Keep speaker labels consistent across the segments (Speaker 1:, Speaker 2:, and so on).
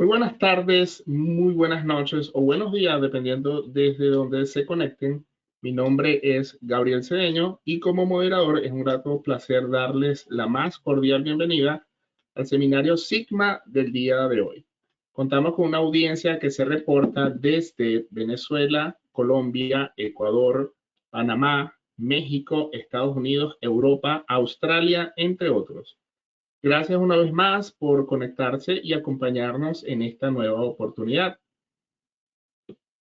Speaker 1: Muy buenas tardes, muy buenas noches o buenos días, dependiendo desde donde se conecten. Mi nombre es Gabriel Cedeño y como moderador es un grato placer darles la más cordial bienvenida al seminario Sigma del día de hoy. Contamos con una audiencia que se reporta desde Venezuela, Colombia, Ecuador, Panamá, México, Estados Unidos, Europa, Australia, entre otros. Gracias una vez más por conectarse y acompañarnos en esta nueva oportunidad.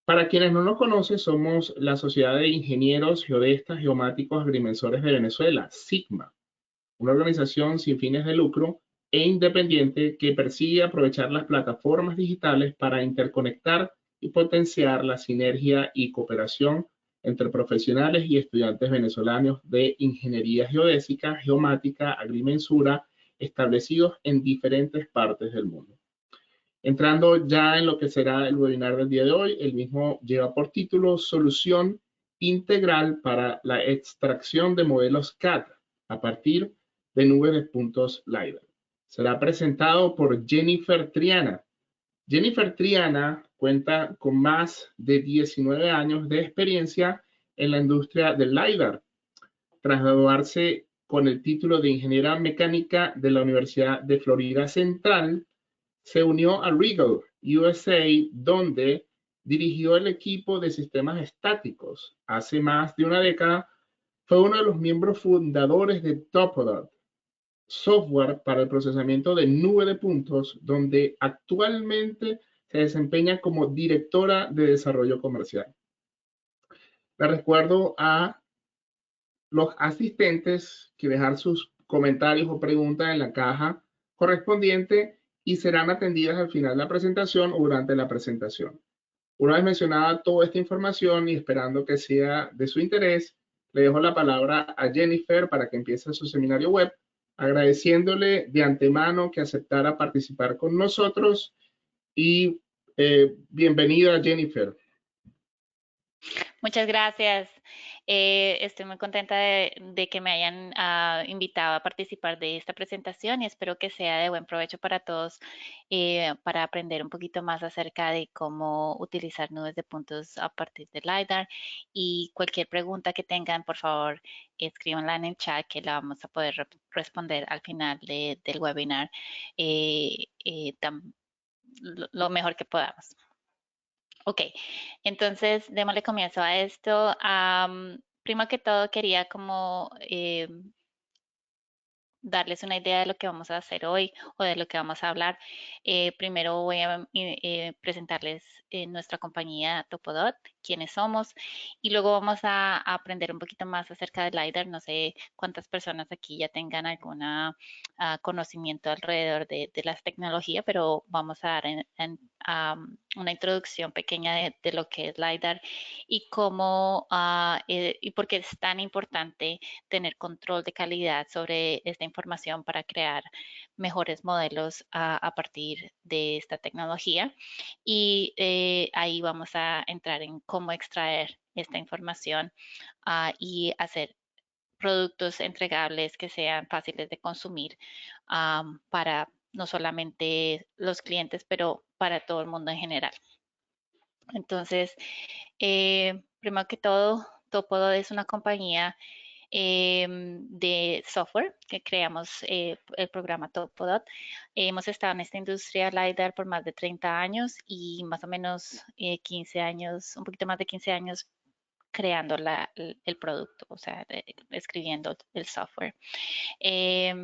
Speaker 1: Para quienes no nos conocen, somos la Sociedad de Ingenieros Geodestas Geomáticos Agrimensores de Venezuela, SIGMA, una organización sin fines de lucro e independiente que persigue aprovechar las plataformas digitales para interconectar y potenciar la sinergia y cooperación entre profesionales y estudiantes venezolanos de ingeniería geodésica, geomática, agrimensura, establecidos en diferentes partes del mundo. Entrando ya en lo que será el webinar del día de hoy, el mismo lleva por título Solución integral para la extracción de modelos CAD a partir de nubes de puntos LiDAR. Será presentado por Jennifer Triana. Jennifer Triana cuenta con más de 19 años de experiencia en la industria del LiDAR, tras graduarse con el título de ingeniera mecánica de la Universidad de Florida Central. Se unió a Regal USA, donde dirigió el equipo de sistemas estáticos. Hace más de una década fue uno de los miembros fundadores de Topodot, software para el procesamiento de nube de puntos, donde actualmente se desempeña como directora de desarrollo comercial. Le recuerdo a los asistentes que dejar sus comentarios o preguntas en la caja correspondiente y serán atendidas al final de la presentación o durante la presentación. Una vez mencionada toda esta información y esperando que sea de su interés, le dejo la palabra a Jennifer para que empiece su seminario web, agradeciéndole de antemano que aceptara participar con nosotros y bienvenida, Jennifer.
Speaker 2: Muchas gracias. Estoy muy contenta de que me hayan invitado a participar de esta presentación y espero que sea de buen provecho para todos para aprender un poquito más acerca de cómo utilizar nubes de puntos a partir de LiDAR. Y cualquier pregunta que tengan, por favor, escríbanla en el chat que la vamos a poder responder al final del webinar eh, eh, tam- lo mejor que podamos. Ok, entonces démosle comienzo a esto. Primero que todo, quería como darles una idea de lo que vamos a hacer hoy o de lo que vamos a hablar. Primero voy a presentarles nuestra compañía Topodot, quiénes somos, y luego vamos a aprender un poquito más acerca del LiDAR. No sé cuántas personas aquí ya tengan algún conocimiento alrededor de las tecnologías, pero vamos a dar una introducción pequeña de lo que es LiDAR y cómo y por qué es tan importante tener control de calidad sobre esta información para crear mejores modelos a partir de esta tecnología. Y ahí vamos a entrar en cómo extraer esta información y hacer productos entregables que sean fáciles de consumir para no solamente los clientes, pero para todo el mundo en general. Entonces, primero que todo, Topodo es una compañía de software que creamos el programa Topodot. Hemos estado en esta industria LiDAR por más de 30 años y más o menos 15 años, un poquito más de 15 años creando el producto, o sea, escribiendo el software,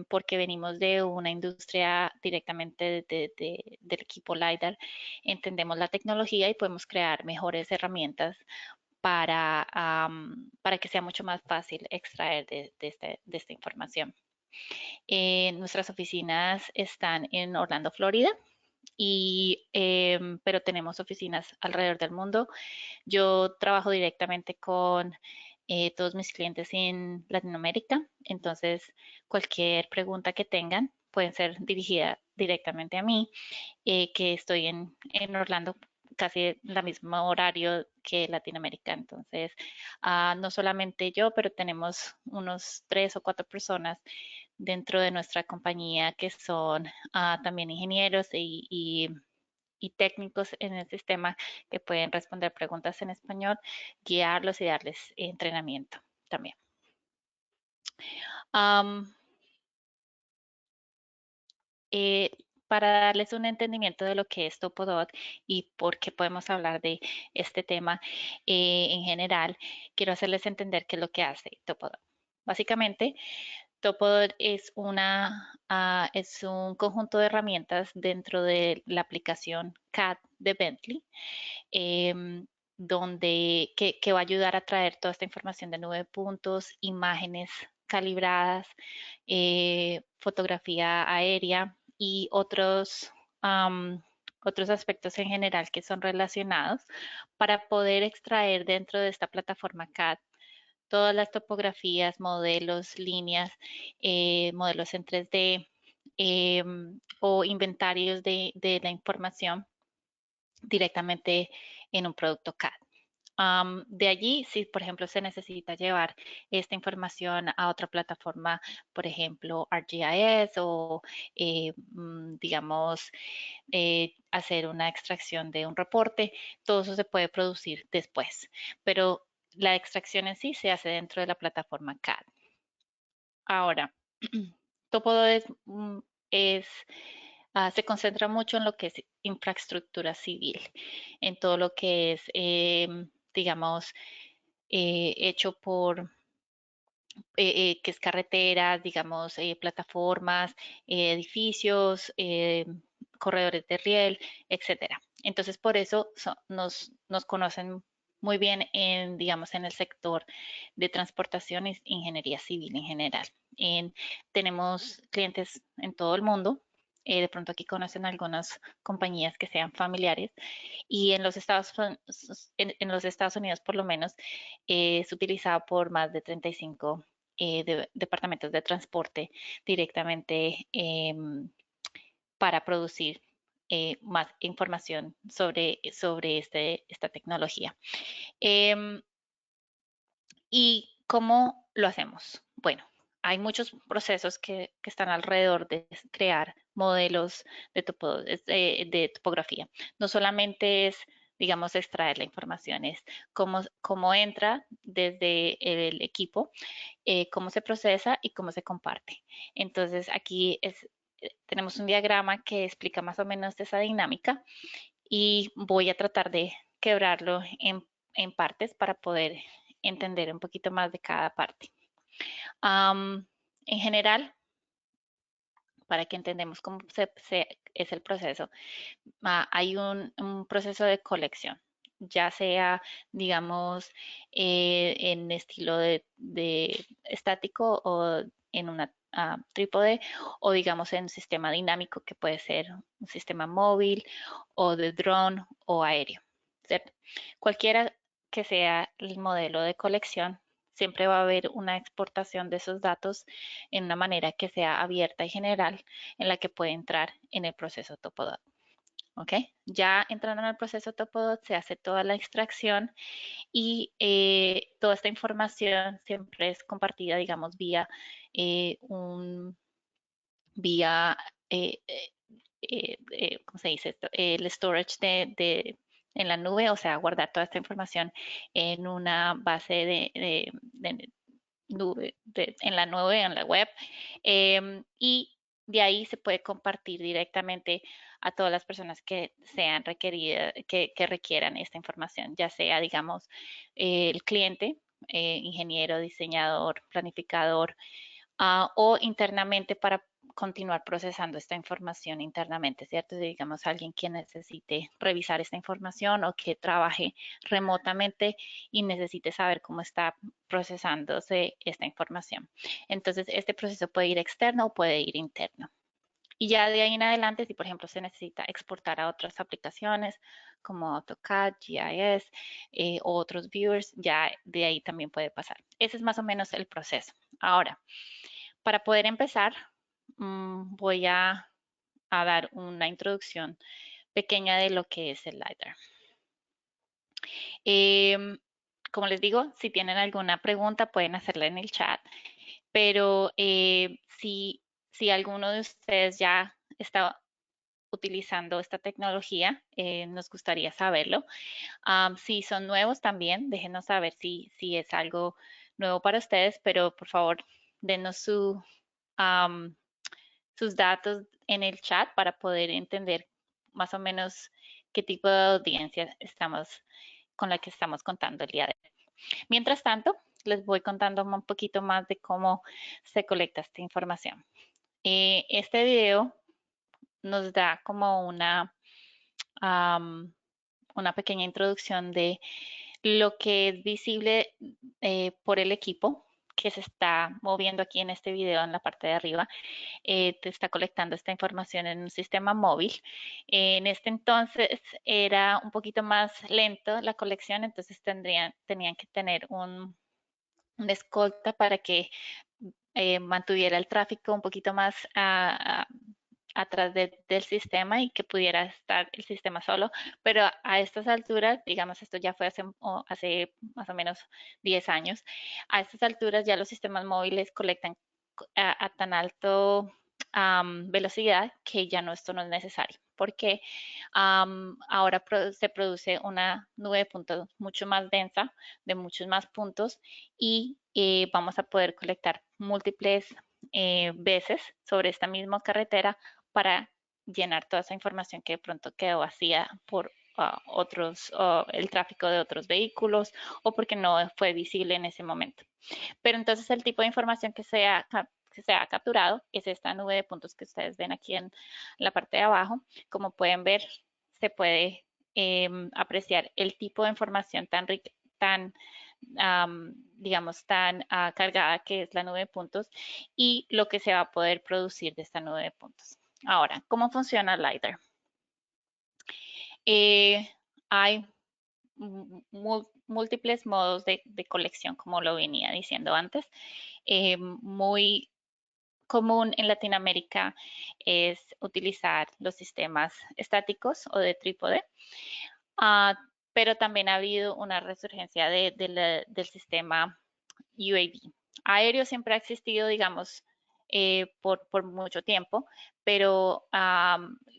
Speaker 2: porque venimos de una industria directamente del equipo LiDAR, entendemos la tecnología y podemos crear mejores herramientas para que sea mucho más fácil extraer de esta información. Nuestras oficinas están en Orlando, Florida, pero tenemos oficinas alrededor del mundo. Yo trabajo directamente con todos mis clientes en Latinoamérica, entonces cualquier pregunta que tengan pueden ser dirigida directamente a mí, que estoy en Orlando casi la misma horario que Latinoamérica. Entonces, no solamente yo, pero tenemos unos 3 o 4 personas dentro de nuestra compañía que son también ingenieros y y técnicos en el sistema que pueden responder preguntas en español, guiarlos y darles entrenamiento también. Eh, para darles un entendimiento de lo que es Topodot y por qué podemos hablar de este tema en general, quiero hacerles entender qué es lo que hace Topodot. Básicamente, Topodot es es un conjunto de herramientas dentro de la aplicación CAD de Bentley, que va a ayudar a traer toda esta información de 9 puntos, imágenes calibradas, fotografía aérea y otros aspectos en general que son relacionados para poder extraer dentro de esta plataforma CAD todas las topografías, modelos, líneas, modelos en 3D o inventarios de la información directamente en un producto CAD. De allí, si por ejemplo se necesita llevar esta información a otra plataforma, por ejemplo ArcGIS o digamos hacer una extracción de un reporte, todo eso se puede producir después, pero la extracción en sí se hace dentro de la plataforma CAD. Ahora, Topodo es se concentra mucho en lo que es infraestructura civil, en todo lo que es, digamos, hecho por, que es carreteras, digamos, plataformas, edificios, corredores de riel, etcétera. Entonces, por eso nos conocen muy bien en, digamos, en el sector de transportación y ingeniería civil en general. Tenemos clientes en todo el mundo. De pronto aquí conocen algunas compañías que sean familiares y en los Estados Unidos por lo menos es utilizado por más de 35 departamentos de transporte directamente para producir más información sobre esta tecnología. ¿Y cómo lo hacemos? Bueno, hay muchos procesos que están alrededor de crear modelos de topografía. No solamente es, digamos, extraer la información, es cómo entra desde el equipo, cómo se procesa y cómo se comparte. Entonces, aquí tenemos un diagrama que explica más o menos esa dinámica y voy a tratar de quebrarlo partes para poder entender un poquito más de cada parte. En general, para que entendamos cómo es el proceso, hay un proceso de colección, ya sea, digamos, en estilo de estático o en una trípode o digamos en un sistema dinámico que puede ser un sistema móvil o de dron o aéreo, ¿cierto? Cualquiera que sea el modelo de colección, siempre va a haber una exportación de esos datos en una manera que sea abierta y general en la que puede entrar en el proceso Topodot. ¿Ok? Ya entrando en el proceso Topodot se hace toda la extracción y toda esta información siempre es compartida, digamos, vía eh, ¿cómo se dice esto? El storage en la nube, o sea, guardar toda esta información en una base de nube, en la nube, en la web, y de ahí se puede compartir directamente a todas las personas que sean requeridas, que requieran esta información, ya sea, digamos, el cliente, ingeniero, diseñador, planificador, o internamente para continuar procesando esta información internamente, ¿cierto? Si digamos alguien que necesite revisar esta información o que trabaje remotamente y necesite saber cómo está procesándose esta información. Entonces, este proceso puede ir externo o puede ir interno. Y ya de ahí en adelante, si por ejemplo se necesita exportar a otras aplicaciones como AutoCAD, GIS o otros viewers, ya de ahí también puede pasar. Ese es más o menos el proceso. Ahora, para poder empezar, voy a dar una introducción pequeña de lo que es el LiDAR. Como les digo, si tienen alguna pregunta pueden hacerla en el chat, pero si alguno de ustedes ya está utilizando esta tecnología, nos gustaría saberlo. Si son nuevos también, déjenos saber si es algo nuevo para ustedes, pero por favor, denos sus datos en el chat para poder entender más o menos qué tipo de audiencia con la que estamos contando el día de hoy. Mientras tanto, les voy contando un poquito más de cómo se colecta esta información. Este video nos da como una pequeña introducción de lo que es visible por el equipo que se está moviendo aquí en este video en la parte de arriba. Te está colectando esta información en un sistema móvil. En este entonces era un poquito más lento la colección, entonces tenían que tener una escolta para que mantuviera el tráfico un poquito más atrás del sistema y que pudiera estar el sistema solo, pero a estas alturas, digamos, esto ya fue hace más o menos 10 años, a estas alturas ya los sistemas móviles colectan a tan alto velocidad que ya no, esto no es necesario, porque ahora se produce una nube de puntos mucho más densa, de muchos más puntos, y vamos a poder colectar múltiples veces sobre esta misma carretera para llenar toda esa información que de pronto quedó vacía por el tráfico de otros vehículos o porque no fue visible en ese momento. Pero entonces el tipo de información que se ha capturado es esta nube de puntos que ustedes ven aquí en la parte de abajo. Como pueden ver, se puede apreciar el tipo de información digamos, tan cargada que es la nube de puntos y lo que se va a poder producir de esta nube de puntos. Ahora, ¿cómo funciona LiDAR? Hay múltiples modos de colección, como lo venía diciendo antes. Muy común en Latinoamérica es utilizar los sistemas estáticos o de trípode, pero también ha habido una resurgencia del sistema UAV. Aéreo siempre ha existido, digamos, por mucho tiempo, pero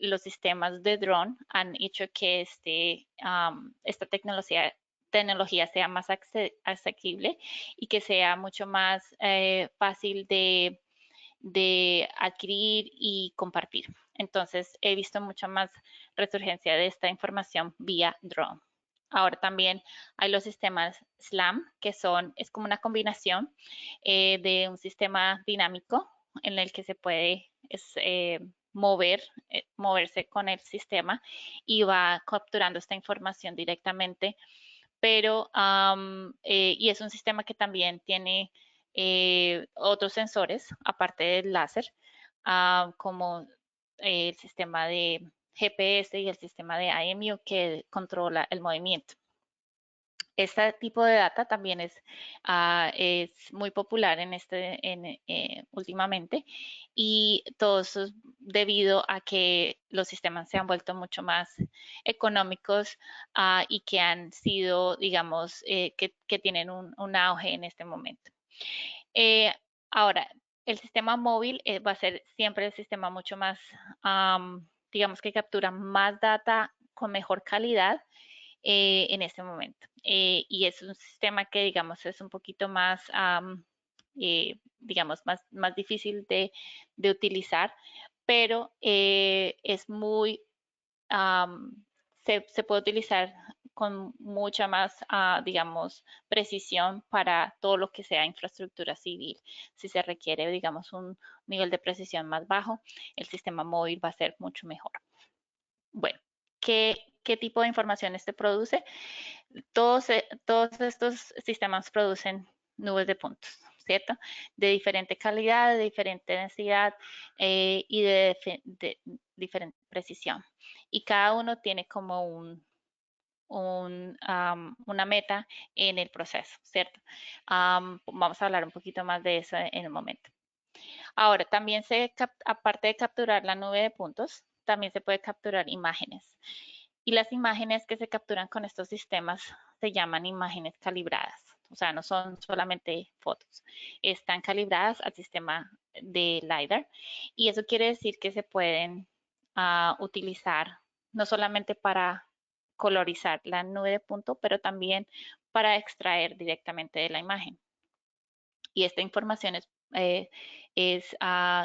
Speaker 2: los sistemas de drone han hecho que esta tecnología sea más asequible y que sea mucho más fácil de adquirir y compartir. Entonces, he visto mucha más resurgencia de esta información vía drone. Ahora también hay los sistemas SLAM, que es como una combinación de un sistema dinámico en el que se puede moverse con el sistema y va capturando esta información directamente, pero y es un sistema que también tiene otros sensores, aparte del láser, como el sistema de GPS y el sistema de IMU que controla el movimiento. Este tipo de data también es muy popular últimamente y todo eso es debido a que los sistemas se han vuelto mucho más económicos y que han sido, digamos, que tienen un auge en este momento. Ahora, el sistema móvil va a ser siempre el sistema mucho más, digamos que captura más data con mejor calidad en este momento. Y es un sistema que, digamos, es un poquito más, digamos, más difícil de utilizar, pero es muy, se puede utilizar con mucha más, digamos, precisión para todo lo que sea infraestructura civil. Si se requiere, digamos, un nivel de precisión más bajo, el sistema móvil va a ser mucho mejor. Bueno, ¿qué tipo de información este produce? Todos estos sistemas producen nubes de puntos, ¿cierto? De diferente calidad, de diferente densidad y de diferente precisión. Y cada uno tiene como una meta en el proceso, ¿cierto? Vamos a hablar un poquito más de eso en un momento. Ahora, también aparte de capturar la nube de puntos, también se puede capturar imágenes. Y las imágenes que se capturan con estos sistemas se llaman imágenes calibradas. O sea, no son solamente fotos. Están calibradas al sistema de LiDAR. Y eso quiere decir que se pueden utilizar no solamente para colorizar la nube de punto, pero también para extraer directamente de la imagen. Y esta información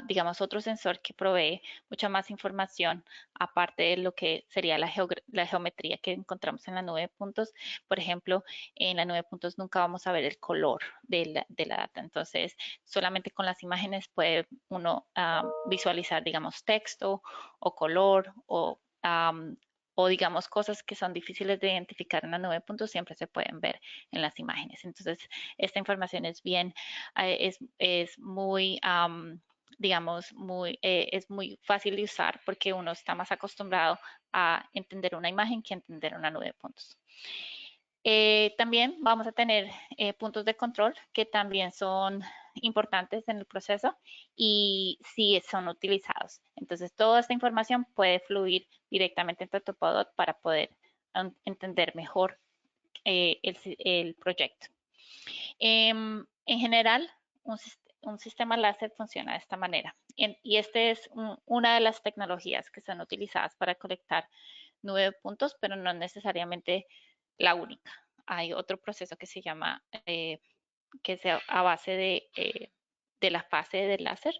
Speaker 2: digamos, otro sensor que provee mucha más información, aparte de lo que sería la geometría que encontramos en la nube de puntos. Por ejemplo, en la nube de puntos nunca vamos a ver el color de la data. Entonces, solamente con las imágenes puede uno visualizar, digamos, texto o color o digamos cosas que son difíciles de identificar en la nube de puntos, siempre se pueden ver en las imágenes. Entonces, esta información es bien es muy, digamos, es muy fácil de usar porque uno está más acostumbrado a entender una imagen que a entender una nube de puntos. También vamos a tener puntos de control que también son importantes en el proceso y sí son utilizados. Entonces, toda esta información puede fluir directamente en Topodot para poder entender mejor el proyecto. En general, un sistema láser funciona de esta manera. Y esta es una de las tecnologías que son utilizadas para colectar nube de puntos, pero no necesariamente la única. Hay otro proceso que se llama, que es a base de la fase del láser.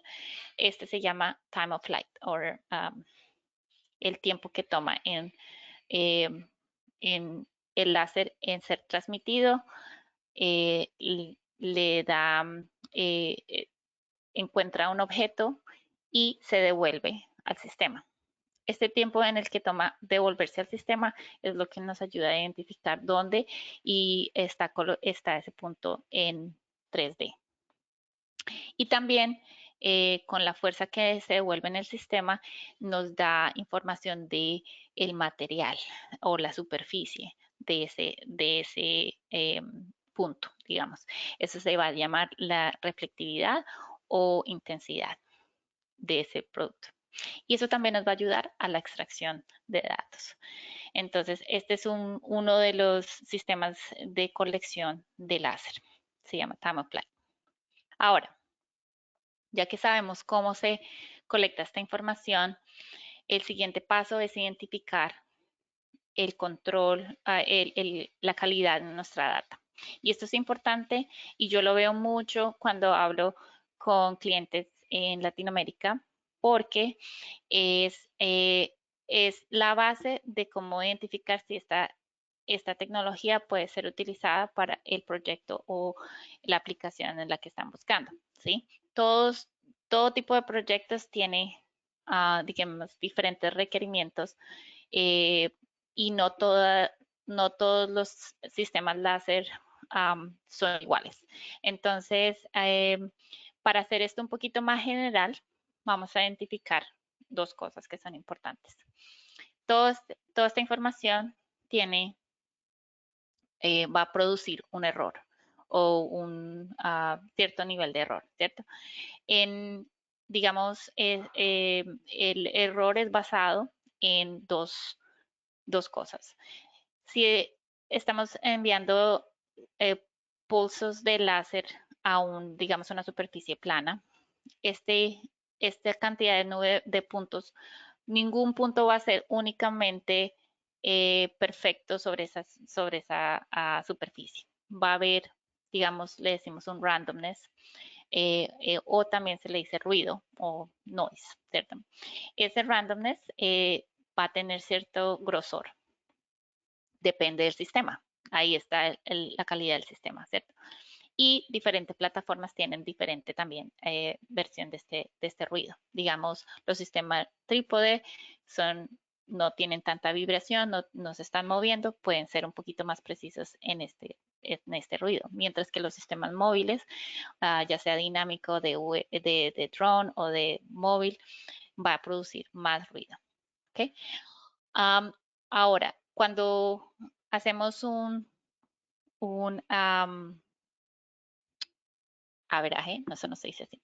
Speaker 2: Este se llama time of flight, o el tiempo que toma eh, en el láser en ser transmitido, le da, encuentra un objeto y se devuelve al sistema. Este tiempo en el que toma devolverse al sistema es lo que nos ayuda a identificar dónde y está ese punto en 3D. Y también con la fuerza que se devuelve en el sistema nos da información de el material o la superficie de ese punto, digamos. Eso se va a llamar la reflectividad o intensidad de ese producto. Y eso también nos va a ayudar a la extracción de datos. Entonces, este es uno de los sistemas de colección de láser. Se llama Time of Flight. Ahora, ya que sabemos cómo se colecta esta información, el siguiente paso es identificar el control, la calidad de nuestra data. Y esto es importante y yo lo veo mucho cuando hablo con clientes en Latinoamérica porque es la base de cómo identificar si esta tecnología puede ser utilizada para el proyecto o la aplicación en la que están buscando, ¿sí? Todo tipo de proyectos tiene, digamos, diferentes requerimientos eh, y no todos los sistemas láser son iguales. Entonces, para hacer esto un poquito más general, vamos a identificar dos cosas que son importantes. Toda esta información va a producir un error o un cierto nivel de error, ¿cierto? Digamos, el error es basado en dos cosas. Si estamos enviando pulsos de láser a digamos, una superficie plana, esta cantidad de nube de puntos, ningún punto va a ser únicamente perfecto sobre esa superficie. Va a haber, digamos, le decimos un randomness, o también se le dice ruido o noise, ¿cierto? Ese randomness va a tener cierto grosor, depende del sistema. Ahí está la calidad del sistema, ¿cierto? Y diferentes plataformas tienen diferente también versión de este ruido. Digamos, los sistemas trípode no tienen tanta vibración, no se están moviendo, pueden ser un poquito más precisos en este ruido, mientras que los sistemas móviles, ya sea dinámico de drone o de móvil, va a producir más ruido. ¿Okay? Ahora, cuando hacemos un averaje, no, eso no se dice así,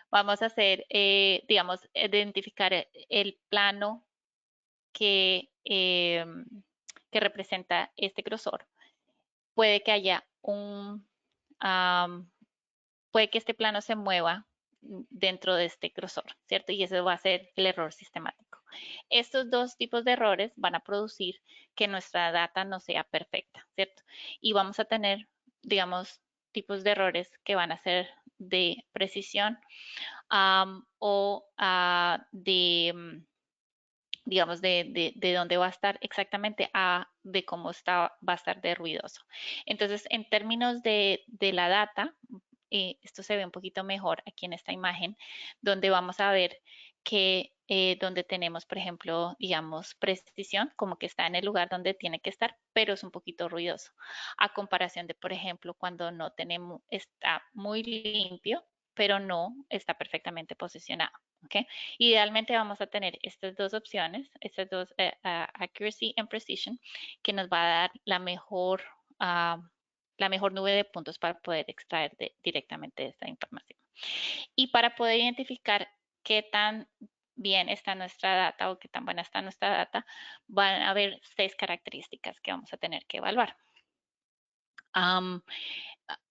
Speaker 2: vamos a hacer, digamos, identificar el plano que representa este grosor. Puede que haya puede que este plano se mueva dentro de este grosor, ¿cierto? Y eso va a ser el error sistemático. Estos dos tipos de errores van a producir que nuestra data no sea perfecta, ¿cierto? Y vamos a tener, digamos, tipos de errores que van a ser de precisión o digamos, de dónde va a estar exactamente a de cómo está, va a estar de ruidoso. Entonces, en términos de la data, esto se ve un poquito mejor aquí en esta imagen, donde vamos a ver que donde tenemos, por ejemplo, digamos, precisión, como que está en el lugar donde tiene que estar, pero es un poquito ruidoso, a comparación de, por ejemplo, cuando no tenemos, está muy limpio, pero no está perfectamente posicionado. ¿Ok? Idealmente vamos a tener estas dos opciones, estas dos, accuracy and precision, que nos va a dar la mejor nube de puntos para poder extraer directamente esta información. Y para poder identificar qué tan bien está nuestra data o qué tan buena está nuestra data, van a haber 6 características que vamos a tener que evaluar.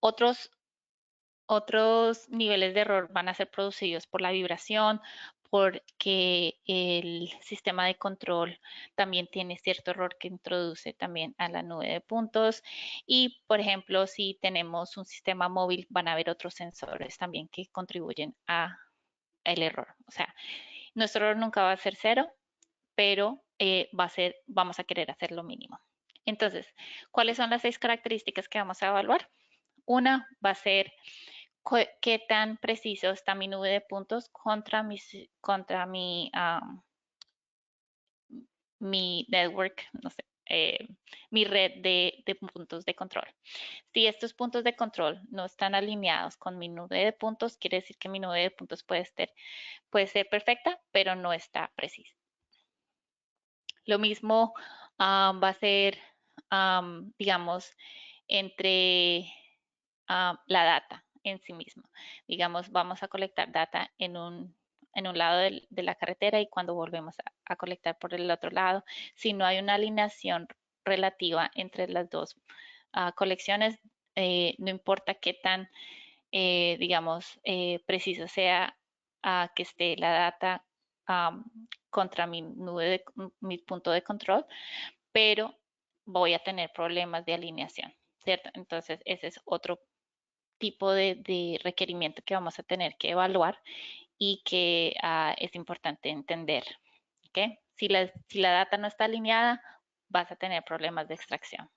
Speaker 2: Otros Otros niveles de error van a ser producidos por la vibración, porque el sistema de control también tiene cierto error que introduce también a la nube de puntos. Y, por ejemplo, si tenemos un sistema móvil, van a haber otros sensores también que contribuyen a el error. O sea, nuestro error nunca va a ser cero, pero vamos a querer hacer lo mínimo. Entonces, ¿cuáles son las 6 características que vamos a evaluar? Una va a ser qué tan preciso está mi nube de puntos contra mi network, no sé, mi red de puntos de control. Si estos puntos de control no están alineados con mi nube de puntos, quiere decir que mi nube de puntos puede ser perfecta, pero no está precisa. Lo mismo va a ser, digamos, entre la data en sí misma. Digamos, vamos a colectar data en un lado de la carretera y cuando volvemos a colectar por el otro lado, si no hay una alineación relativa entre las dos colecciones, no importa qué tan, digamos, preciso sea que esté la data contra mi nube, mi punto de control, pero voy a tener problemas de alineación, ¿cierto? Entonces, ese es otro tipo de requerimiento que vamos a tener que evaluar y que es importante entender. ¿Okay? Si la data no está alineada, vas a tener problemas de extracción.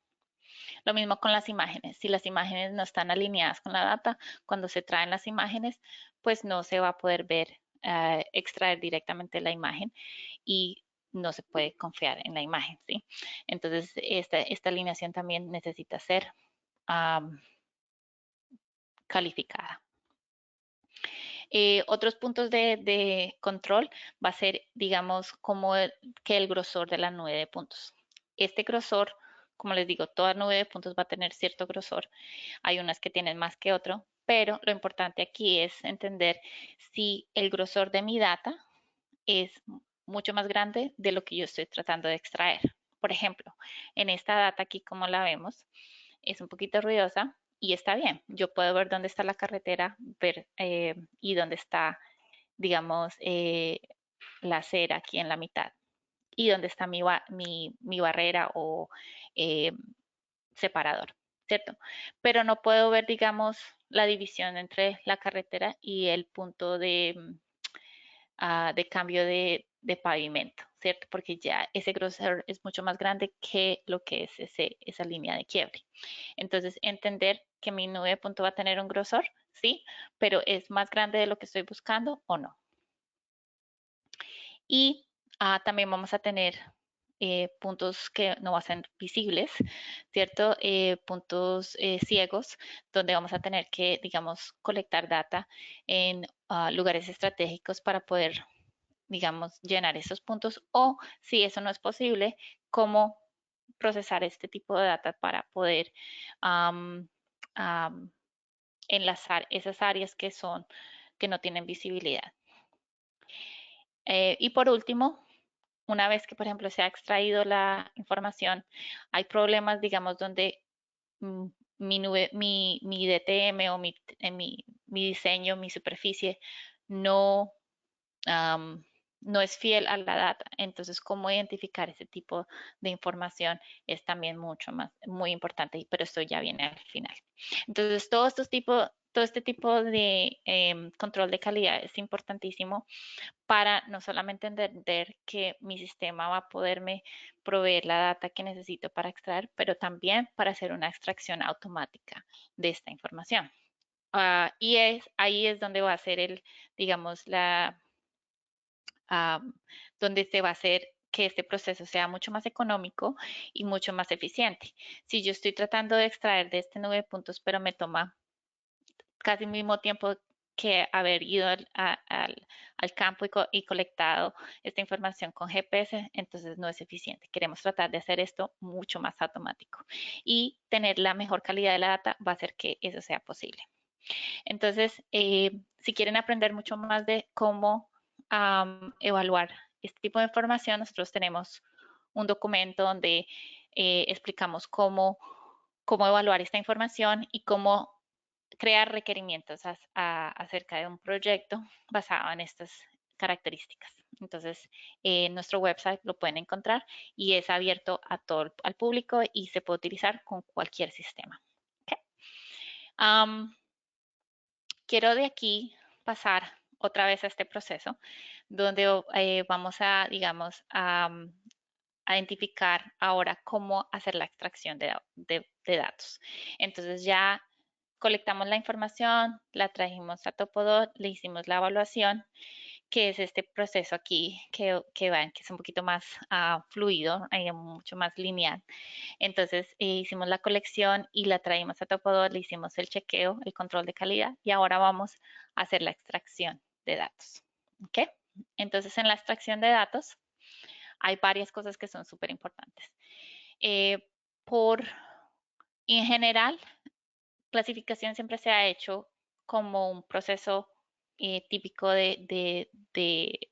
Speaker 2: Lo mismo con las imágenes. Si las imágenes no están alineadas con la data, cuando se traen las imágenes, pues no se va a poder ver, extraer directamente la imagen y no se puede confiar en la imagen, ¿sí? Entonces, esta alineación también necesita ser calificada. Otros puntos de control va a ser, digamos, que el grosor de la nube de puntos. Este grosor, como les digo, toda nube de puntos va a tener cierto grosor. Hay unas que tienen más que otro, pero lo importante aquí es entender si el grosor de mi data es mucho más grande de lo que yo estoy tratando de extraer. Por ejemplo, en esta data aquí, como la vemos, es un poquito ruidosa y está bien. Yo puedo ver dónde está la carretera ver, y dónde está, digamos, la acera aquí en la mitad y dónde está mi barrera o eh, separador, ¿cierto? Pero no puedo ver, digamos, la división entre la carretera y el punto de cambio de pavimento, ¿cierto? Porque ya ese grosor es mucho más grande que lo que es esa línea de quiebre. Entonces, entender que mi nube de punto va a tener un grosor, sí, pero es más grande de lo que estoy buscando o no. Y también vamos a tener puntos que no van a ser visibles, ¿cierto? Puntos ciegos, donde vamos a tener que, digamos, colectar data en lugares estratégicos para poder, digamos, llenar esos puntos o si eso no es posible, cómo procesar este tipo de data para poder um, um, enlazar esas áreas que no tienen visibilidad. Y por último, una vez que, por ejemplo, se ha extraído la información, hay problemas, digamos, donde mm, mi DTM o mi diseño, mi superficie no no es fiel a la data. Entonces, cómo identificar ese tipo de información es también muy importante, pero esto ya viene al final. Entonces, todo este tipo de control de calidad es importantísimo para no solamente entender que mi sistema va a poderme proveer la data que necesito para extraer, pero también para hacer una extracción automática de esta información. Y ahí es donde va a ser digamos, ah, donde se va a hacer que este proceso sea mucho más económico y mucho más eficiente. Si yo estoy tratando de extraer de este nube de puntos, pero me toma casi el mismo tiempo que haber ido al campo y colectado esta información con GPS, entonces no es eficiente. Queremos tratar de hacer esto mucho más automático y tener la mejor calidad de la data va a hacer que eso sea posible. Entonces, si quieren aprender mucho más de cómo evaluar este tipo de información, nosotros tenemos un documento donde explicamos cómo evaluar esta información y cómo crear requerimientos acerca de un proyecto basado en estas características. Entonces, en nuestro website lo pueden encontrar y es abierto a todo al público y se puede utilizar con cualquier sistema. Okay. Quiero de aquí pasar otra vez a este proceso donde vamos a, digamos, a identificar ahora cómo hacer la extracción de datos. Entonces ya colectamos la información, la trajimos a Topodot, le hicimos la evaluación, que es este proceso aquí que ven que es un poquito más fluido, mucho más lineal. Entonces hicimos la colección y la traímos a Topodot, le hicimos el chequeo, el control de calidad y ahora vamos a hacer la extracción de datos. ¿Ok? Entonces en la extracción de datos hay varias cosas que son súper importantes. Eh, por, en general, clasificación siempre se ha hecho como un proceso típico en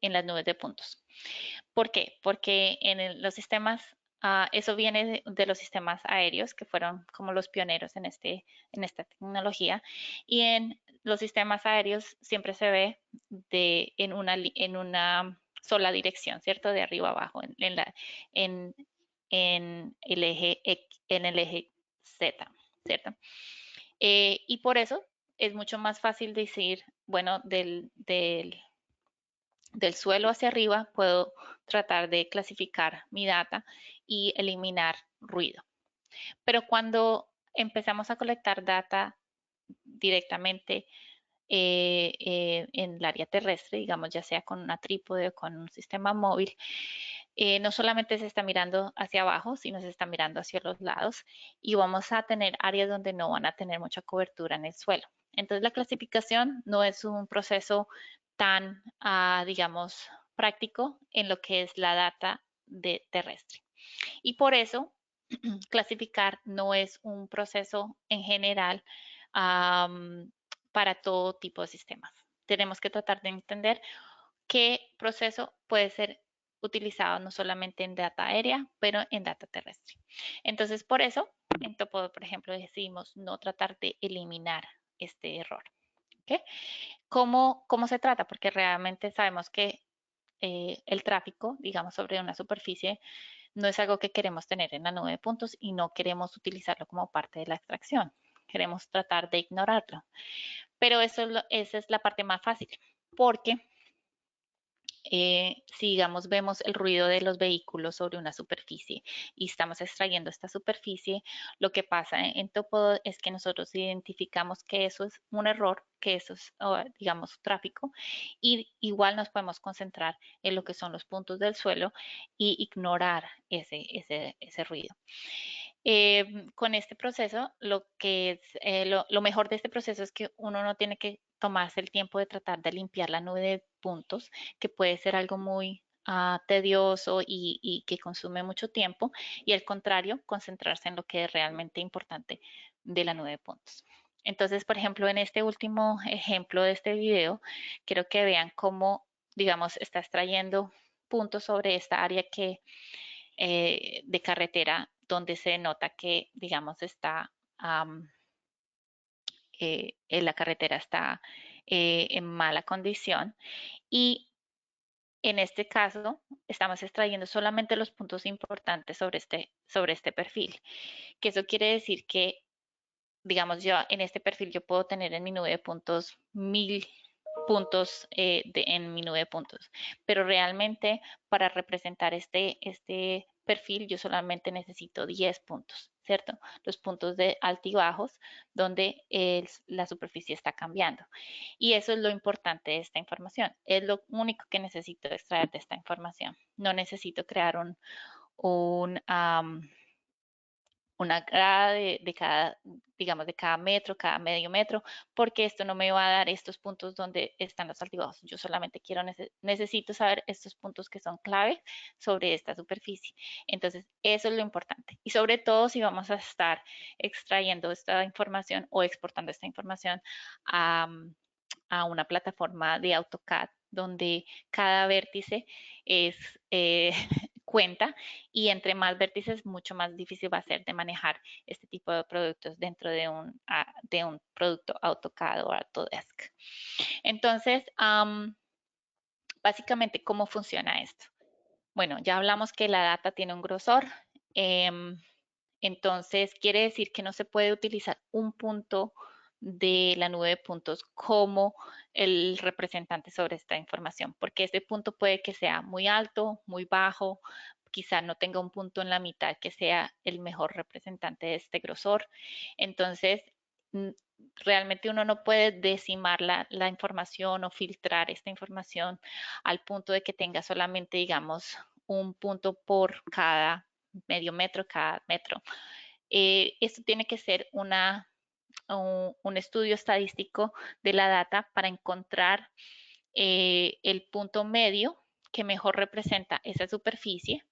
Speaker 2: las nubes de puntos. ¿Por qué? Porque los sistemas, eso viene de los sistemas aéreos, que fueron como los pioneros en esta tecnología, y en los sistemas aéreos siempre se ve en una sola dirección, ¿cierto? De arriba a abajo, en, en el eje Z, ¿cierto? Y por eso es mucho más fácil decir, bueno, del suelo hacia arriba puedo tratar de clasificar mi data y eliminar ruido. Pero cuando empezamos a colectar data directamente en el área terrestre, digamos, ya sea con una trípode o con un sistema móvil, no solamente se está mirando hacia abajo, sino se está mirando hacia los lados y vamos a tener áreas donde no van a tener mucha cobertura en el suelo. Entonces, la clasificación no es un proceso tan, digamos, práctico en lo que es la data terrestre. Y por eso, clasificar no es un proceso en general para todo tipo de sistemas. Tenemos que tratar de entender qué proceso puede ser utilizado no solamente en data aérea, pero en data terrestre. Entonces, por eso, en Topo, por ejemplo, decidimos no tratar de eliminar este error. ¿Okay? ¿Cómo se trata? Porque realmente sabemos que el tráfico, digamos, sobre una superficie no es algo que queremos tener en la nube de puntos y no queremos utilizarlo como parte de la extracción. Queremos tratar de ignorarlo. Pero esa es la parte más fácil, porque si digamos vemos el ruido de los vehículos sobre una superficie y estamos extrayendo esta superficie, lo que pasa en Topo es que nosotros identificamos que eso es un error, que eso es, digamos, tráfico, y igual nos podemos concentrar en lo que son los puntos del suelo y ignorar ese ruido. Con este proceso, lo mejor de este proceso es que uno no tiene que tomarse el tiempo de tratar de limpiar la nube de puntos, que puede ser algo muy tedioso y que consume mucho tiempo, y al contrario, concentrarse en lo que es realmente importante de la nube de puntos. Entonces, por ejemplo, en este último ejemplo de este video, quiero que vean cómo, digamos, está extrayendo puntos sobre esta área de carretera donde se nota que, digamos, la carretera está en mala condición y En este caso, estamos extrayendo solamente los puntos importantes sobre este perfil, que eso quiere decir que, digamos, yo en este perfil yo puedo tener en mi nube de puntos 1000 puntos en mi nube de puntos, pero realmente para representar este perfil yo solamente necesito 10 puntos, ¿cierto? Los puntos de altibajos donde la superficie está cambiando. Y eso es lo importante de esta información. Es lo único que necesito extraer de esta información. No necesito crear un una grada de cada, digamos, de cada metro, cada medio metro, porque esto no me va a dar estos puntos donde están los altibajos. Yo solamente necesito saber estos puntos que son clave sobre esta superficie. Entonces, eso es lo importante. Y sobre todo si vamos a estar extrayendo esta información o exportando esta información a, a una plataforma de AutoCAD donde cada vértice es cuenta y entre más vértices mucho más difícil va a ser de manejar este tipo de productos dentro de un producto AutoCAD o Autodesk. Entonces, básicamente, ¿cómo funciona esto? Bueno, ya hablamos que la data tiene un grosor. Entonces, quiere decir que no se puede utilizar un punto de la nube de puntos como el representante sobre esta información, porque este punto puede que sea muy alto, muy bajo, quizá no tenga un punto en la mitad que sea el mejor representante de este grosor. Entonces, mm, realmente uno no puede decimar la información o filtrar esta información al punto de que tenga solamente, digamos, un punto por cada medio metro, cada metro. Esto tiene que ser un estudio estadístico de la data para encontrar el punto medio que mejor representa esa superficie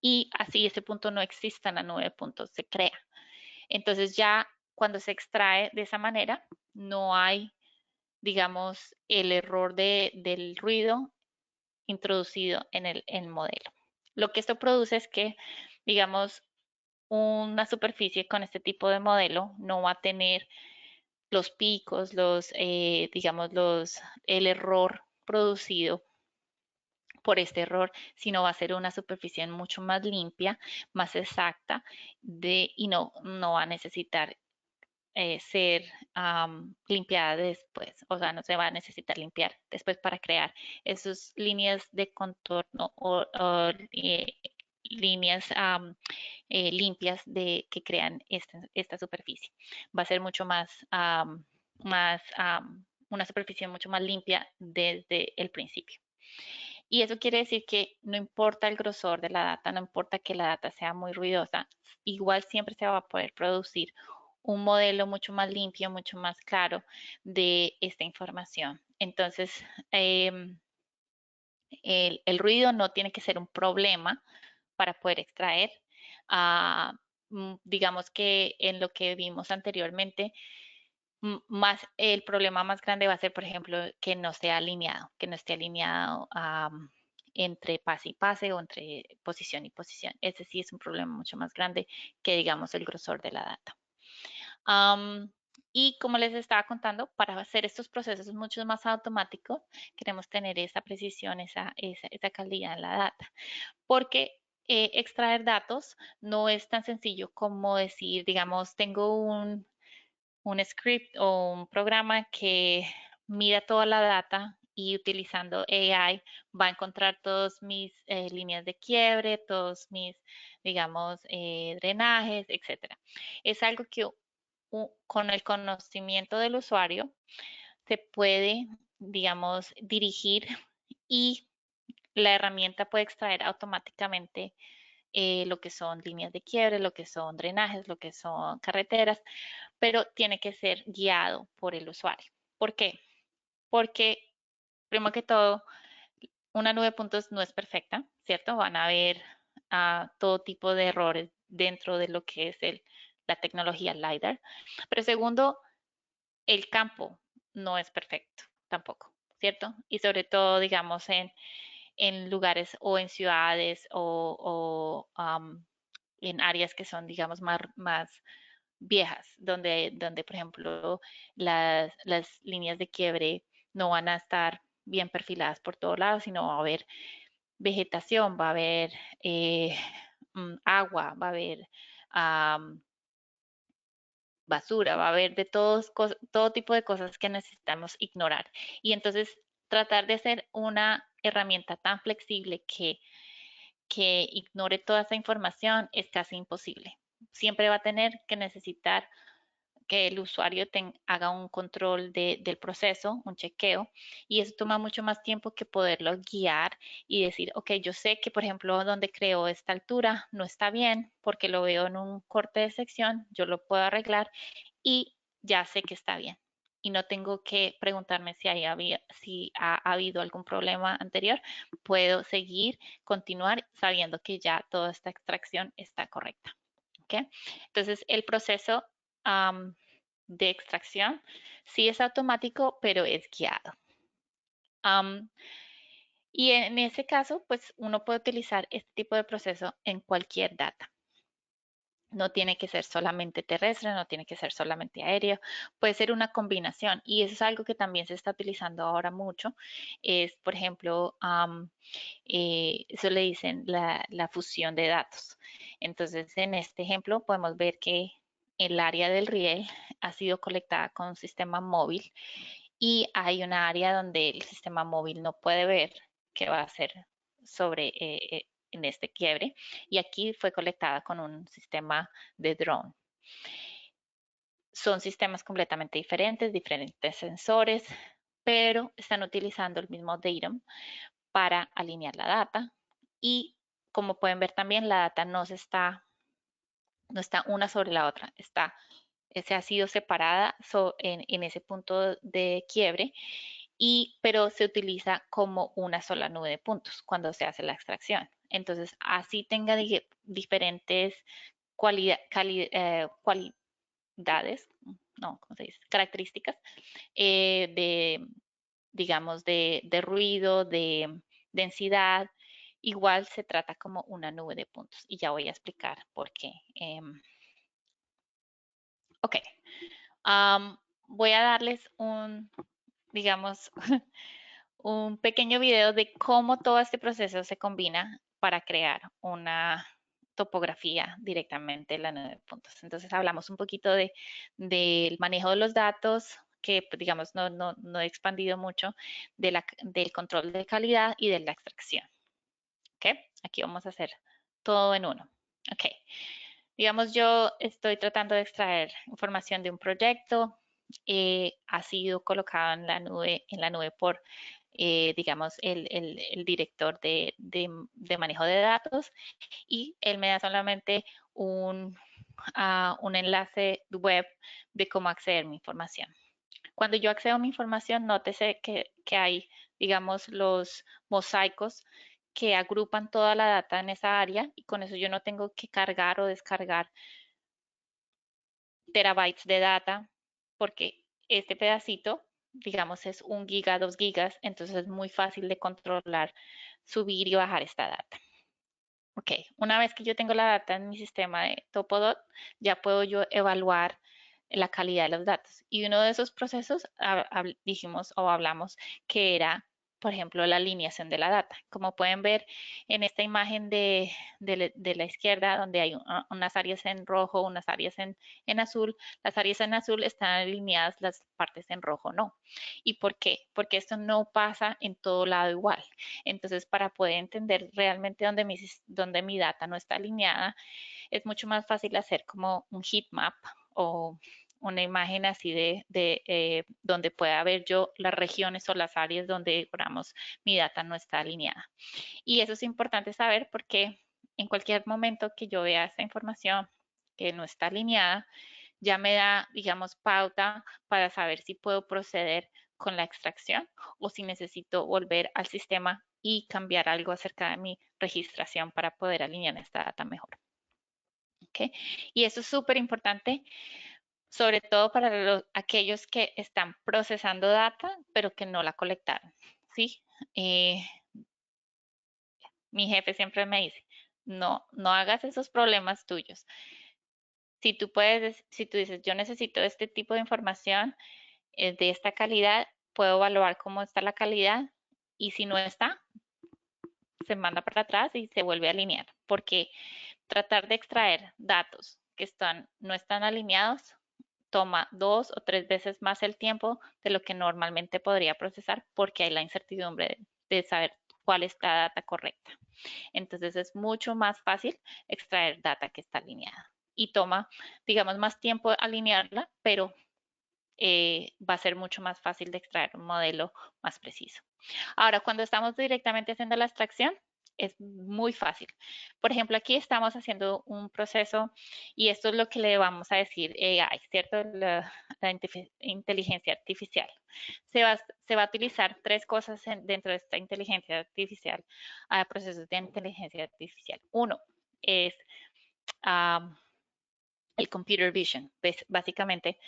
Speaker 2: y así ese punto no exista en la nube de puntos, se crea. Entonces ya cuando se extrae de esa manera, no hay, digamos, el error del ruido introducido en el modelo. Lo que esto produce es que, digamos, una superficie con este tipo de modelo no va a tener los picos, digamos, el error producido por este error, sino va a ser una superficie mucho más limpia, más exacta y no va a necesitar ser limpiada después, o sea, no se va a necesitar limpiar después para crear esas líneas de contorno o líneas limpias que crean esta superficie. Va a ser mucho una superficie mucho más limpia desde el principio. Y eso quiere decir que no importa el grosor de la data, no importa que la data sea muy ruidosa, igual siempre se va a poder producir un modelo mucho más limpio, mucho más claro de esta información. Entonces, el ruido no tiene que ser un problema para poder extraer. Ah, digamos que en lo que vimos anteriormente, el problema más grande va a ser, por ejemplo, que no esté alineado, entre pase y pase o entre posición y posición. Ese sí es un problema mucho más grande que, digamos, el grosor de la data. Y como les estaba contando, para hacer estos procesos mucho más automáticos, queremos tener esa precisión, esa calidad en la data, porque extraer datos no es tan sencillo como decir, digamos, tengo un script o un programa que mira toda la data y utilizando AI va a encontrar todas mis líneas de quiebre, todos mis, digamos, drenajes, etcétera. Es algo que con el conocimiento del usuario se puede, digamos, dirigir y la herramienta puede extraer automáticamente lo que son líneas de quiebre, lo que son drenajes, lo que son carreteras, pero tiene que ser guiado por el usuario. ¿Por qué? Porque, primero que todo, una nube de puntos no es perfecta, ¿cierto? Van a haber todo tipo de errores dentro de lo que es la tecnología LiDAR. Pero segundo, el campo no es perfecto tampoco, ¿cierto? Y sobre todo, digamos, en lugares o en ciudades o en áreas que son, digamos, más viejas, donde, por ejemplo, las líneas de quiebre no van a estar bien perfiladas por todos lados, sino va a haber vegetación, va a haber agua, va a haber basura, va a haber de todo tipo de cosas que necesitamos ignorar. Y entonces tratar de hacer una herramienta tan flexible que ignore toda esa información es casi imposible. Siempre va a tener que necesitar que el usuario haga un control del proceso, un chequeo, y eso toma mucho más tiempo que poderlo guiar y decir, ok, yo sé que, por ejemplo, donde creo esta altura no está bien porque lo veo en un corte de sección, yo lo puedo arreglar y ya sé que está bien. Y no tengo que preguntarme si ha habido algún problema anterior. Puedo seguir, continuar sabiendo que ya toda esta extracción está correcta. ¿Okay? Entonces, el proceso de extracción sí es automático, pero es guiado. Y en ese caso, pues uno puede utilizar este tipo de proceso en cualquier data. No tiene que ser solamente terrestre, no tiene que ser solamente aéreo, puede ser una combinación. Y eso es algo que también se está utilizando ahora mucho. Es, por ejemplo, eso le dicen la fusión de datos. Entonces, en este ejemplo podemos ver que el área del riel ha sido colectada con un sistema móvil y hay una área donde el sistema móvil no puede ver qué va a hacer sobre en este quiebre y aquí fue colectada con un sistema de drone. Son sistemas completamente diferentes, diferentes sensores, pero están utilizando el mismo datum para alinear la data y como pueden ver también la data no está una sobre la otra, se ha sido separada en ese punto de quiebre pero se utiliza como una sola nube de puntos cuando se hace la extracción. Entonces, así tenga diferentes cualidades, no, ¿cómo se dice? Características de, digamos, de ruido, de densidad, igual se trata como una nube de puntos. Y ya voy a explicar por qué. Ok, voy a darles digamos, un pequeño video de cómo todo este proceso se combina para crear una topografía directamente en la nube de puntos. Entonces hablamos un poquito del manejo de los datos, que pues, digamos no he expandido mucho, del control de calidad y de la extracción. ¿Ok? Aquí vamos a hacer todo en uno. Ok. Digamos, yo estoy tratando de extraer información de un proyecto, ha sido colocado en la nube por, digamos, el director de manejo de datos y él me da solamente un enlace web de cómo acceder a mi información. Cuando yo accedo a mi información, nótese que hay, digamos, los mosaicos que agrupan toda la data en esa área y con eso yo no tengo que cargar o descargar terabytes de data porque este pedacito, digamos, es 1 giga, 2 gigas, entonces es muy fácil de controlar, subir y bajar esta data. Ok, una vez que yo tengo la data en mi sistema de Topodot, ya puedo yo evaluar la calidad de los datos. Y uno de esos procesos dijimos o hablamos que era, por ejemplo, la alineación de la data. Como pueden ver en esta imagen de la izquierda, donde hay unas áreas en rojo, unas áreas en azul, las áreas en azul están alineadas, las partes en rojo no. ¿Y por qué? Porque esto no pasa en todo lado igual. Entonces, para poder entender realmente dónde mi data no está alineada, es mucho más fácil hacer como un heat map o una imagen así donde pueda ver yo las regiones o las áreas donde, digamos, mi data no está alineada. Y eso es importante saber porque en cualquier momento que yo vea esta información que no está alineada, ya me da, digamos, pauta para saber si puedo proceder con la extracción o si necesito volver al sistema y cambiar algo acerca de mi registración para poder alinear esta data mejor. ¿Okay? Y eso es súper importante, sobre todo para aquellos que están procesando data, pero que no la colectaron. ¿Sí? Mi jefe siempre me dice, no hagas esos problemas tuyos. Si tú dices, yo necesito este tipo de información de esta calidad, puedo evaluar cómo está la calidad y si no está, se manda para atrás y se vuelve a alinear, porque tratar de extraer datos que no están alineados toma 2 o 3 veces más el tiempo de lo que normalmente podría procesar porque hay la incertidumbre de saber cuál es la data correcta. Entonces es mucho más fácil extraer data que está alineada y toma, digamos, más tiempo alinearla, pero va a ser mucho más fácil de extraer un modelo más preciso. Ahora, cuando estamos directamente haciendo la extracción, es muy fácil. Por ejemplo, aquí estamos haciendo un proceso y esto es lo que le vamos a decir AI, ¿cierto? La inteligencia artificial. Se va a utilizar tres cosas dentro de esta inteligencia artificial, procesos de inteligencia artificial. Uno es um, el computer vision. Básicamente,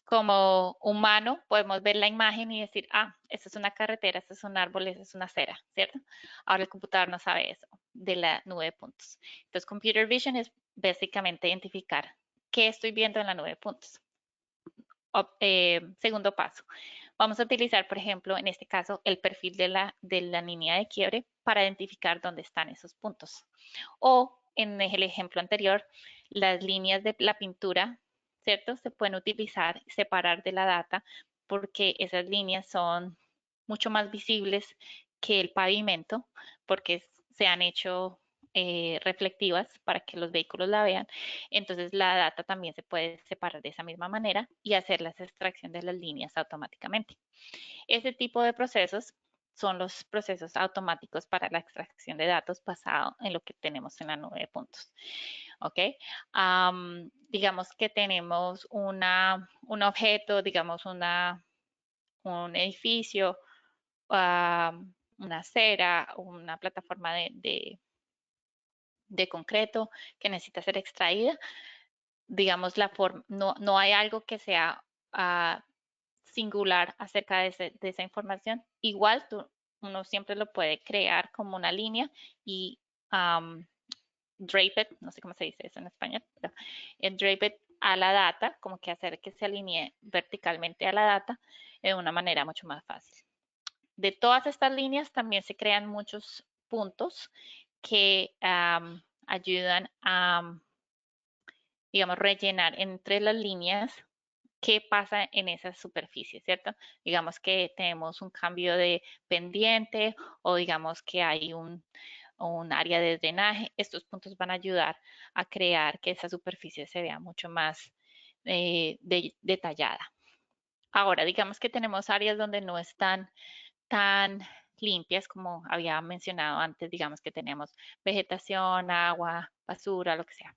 Speaker 2: como humano podemos ver la imagen y decir, ah, esto es una carretera, esto es un árbol, esto es una acera, ¿cierto? Ahora el computador no sabe eso de la nube de puntos. Entonces, computer vision es básicamente identificar qué estoy viendo en la nube de puntos. Segundo paso, vamos a utilizar, por ejemplo, en este caso, el perfil de la línea de quiebre para identificar dónde están esos puntos. O en el ejemplo anterior, las líneas de la pintura, ¿cierto? Se pueden utilizar, separar de la data, porque esas líneas son mucho más visibles que el pavimento, porque se han hecho reflectivas para que los vehículos la vean. Entonces la data también se puede separar de esa misma manera y hacer la extracción de las líneas automáticamente. Ese tipo de procesos son los procesos automáticos para la extracción de datos basado en lo que tenemos en la nube de puntos. ¿Ok? Digamos que tenemos un objeto, digamos un edificio, una acera, una plataforma de concreto que necesita ser extraída. Digamos, no hay algo que sea singular acerca de esa información. Igual uno siempre lo puede crear como una línea y drape it, no sé cómo se dice eso en español, pero drape it a la data, como que hacer que se alinee verticalmente a la data de una manera mucho más fácil. De todas estas líneas también se crean muchos puntos que ayudan a, digamos, rellenar entre las líneas qué pasa en esa superficie, ¿cierto? Digamos que tenemos un cambio de pendiente o digamos que hay un área de drenaje. Estos puntos van a ayudar a crear que esa superficie se vea mucho más detallada. Ahora, digamos que tenemos áreas donde no están tan limpias como había mencionado antes, digamos que tenemos vegetación, agua, basura, lo que sea.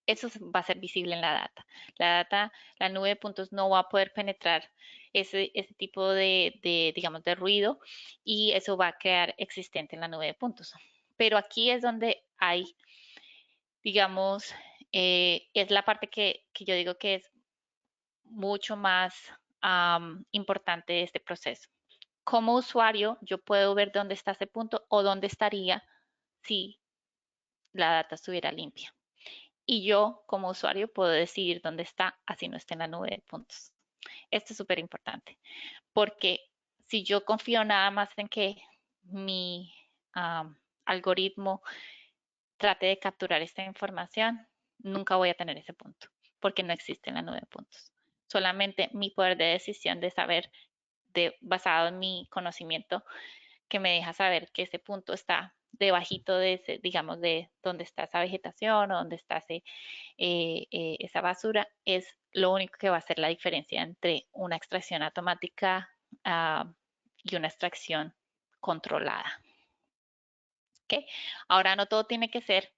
Speaker 2: Eso va a ser visible en la data. La nube de puntos no va a poder penetrar ese tipo digamos, de ruido y eso va a quedar existente en la nube de puntos. Pero aquí es donde hay, digamos, es la parte que yo digo que es mucho más importante de este proceso. Como usuario, yo puedo ver dónde está ese punto o dónde estaría si la data estuviera limpia. Y yo como usuario puedo decidir dónde está, así no esté en la nube de puntos. Esto es súper importante, porque si yo confío nada más en que mi algoritmo trate de capturar esta información, nunca voy a tener ese punto, porque no existe en la nube de puntos. Solamente mi poder de decisión de saber, basado en mi conocimiento, que me deja saber que ese punto está debajito de ese, digamos, de donde está esa vegetación o donde está esa basura, es lo único que va a hacer la diferencia entre una extracción automática y una extracción controlada. ¿Okay? Ahora no todo tiene que ser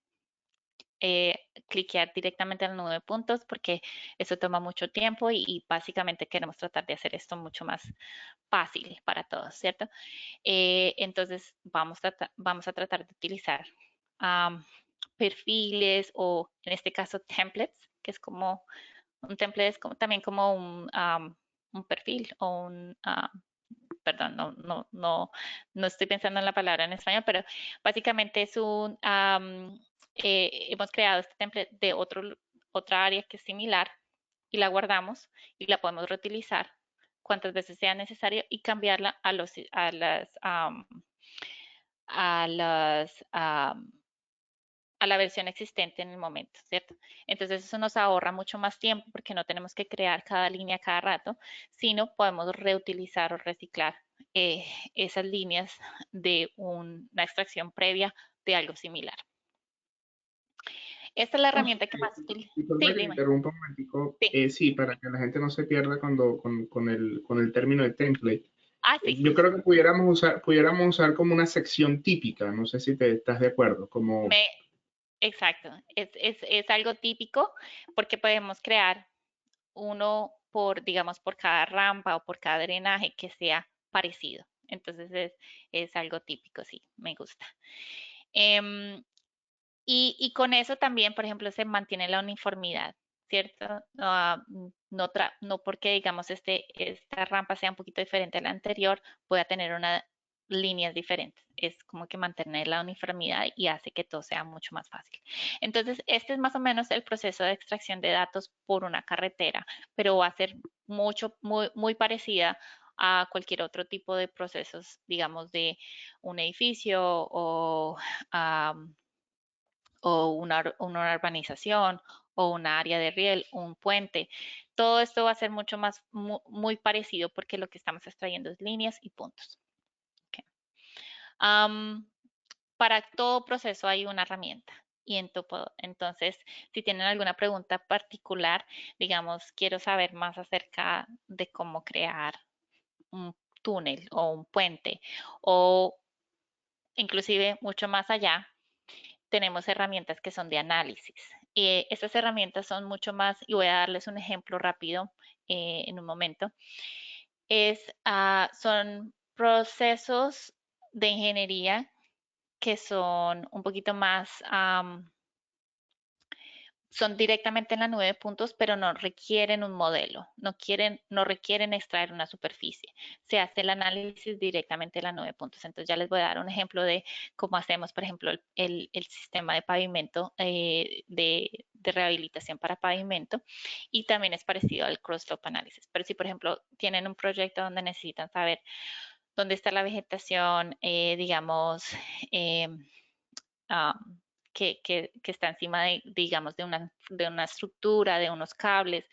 Speaker 2: cliquear directamente en la nube de puntos porque eso toma mucho tiempo y básicamente queremos tratar de hacer esto mucho más fácil para todos, ¿cierto? Entonces vamos a tratar de utilizar perfiles o en este caso templates, que es como un template es también como un perfil o perdón, no estoy pensando en la palabra en español, pero básicamente es hemos creado este template de otra área que es similar y la guardamos y la podemos reutilizar cuantas veces sea necesario y cambiarla a las, a la versión existente en el momento, ¿cierto? Entonces eso nos ahorra mucho más tiempo porque no tenemos que crear cada línea cada rato, sino podemos reutilizar o reciclar eh, esas líneas de una extracción previa de algo similar. Esta es la
Speaker 1: No, sí,
Speaker 2: herramienta que más utilizo.
Speaker 1: disculpa
Speaker 2: Sí,
Speaker 1: que te
Speaker 2: dime.
Speaker 1: interrumpa un momentico.
Speaker 2: Sí.
Speaker 1: Sí, para que la gente no se pierda con el término de template.
Speaker 2: Ah, sí.
Speaker 1: Yo creo que pudiéramos usar como una sección típica, no sé si te estás de acuerdo, como,
Speaker 2: Me, exacto. Es algo típico porque podemos crear uno por, digamos, por cada rampa o por cada drenaje que sea parecido. Entonces es algo típico, sí, me gusta. Em, y con eso también, por ejemplo, se mantiene la uniformidad, ¿cierto? No porque, digamos, esta rampa sea un poquito diferente a la anterior, pueda tener unas líneas diferentes. Es como que mantener la uniformidad y hace que todo sea mucho más fácil. Entonces, este es más o menos el proceso de extracción de datos por una carretera, pero va a ser muy parecida a cualquier otro tipo de procesos, digamos, de un edificio una urbanización o una área de riel, un puente. Todo esto va a ser mucho más, muy parecido porque lo que estamos extrayendo es líneas y puntos. Okay. Para todo proceso hay una herramienta. Y entonces, si tienen alguna pregunta particular, digamos, quiero saber más acerca de cómo crear un túnel o un puente o inclusive mucho más allá, tenemos herramientas que son de análisis. Estas herramientas son mucho más, y voy a darles un ejemplo rápido en un momento, son procesos de ingeniería que son un poquito más, son directamente en la nube de puntos, pero no requieren un modelo, no requieren extraer una superficie. Se hace el análisis directamente en la nube de puntos. Entonces ya les voy a dar un ejemplo de cómo hacemos, por ejemplo, el sistema de pavimento de rehabilitación para pavimento y también es parecido al cross-slope análisis. Pero si, por ejemplo, tienen un proyecto donde necesitan saber dónde está la vegetación, digamos, eh, um, que está encima de, digamos, de una estructura, de unos cables,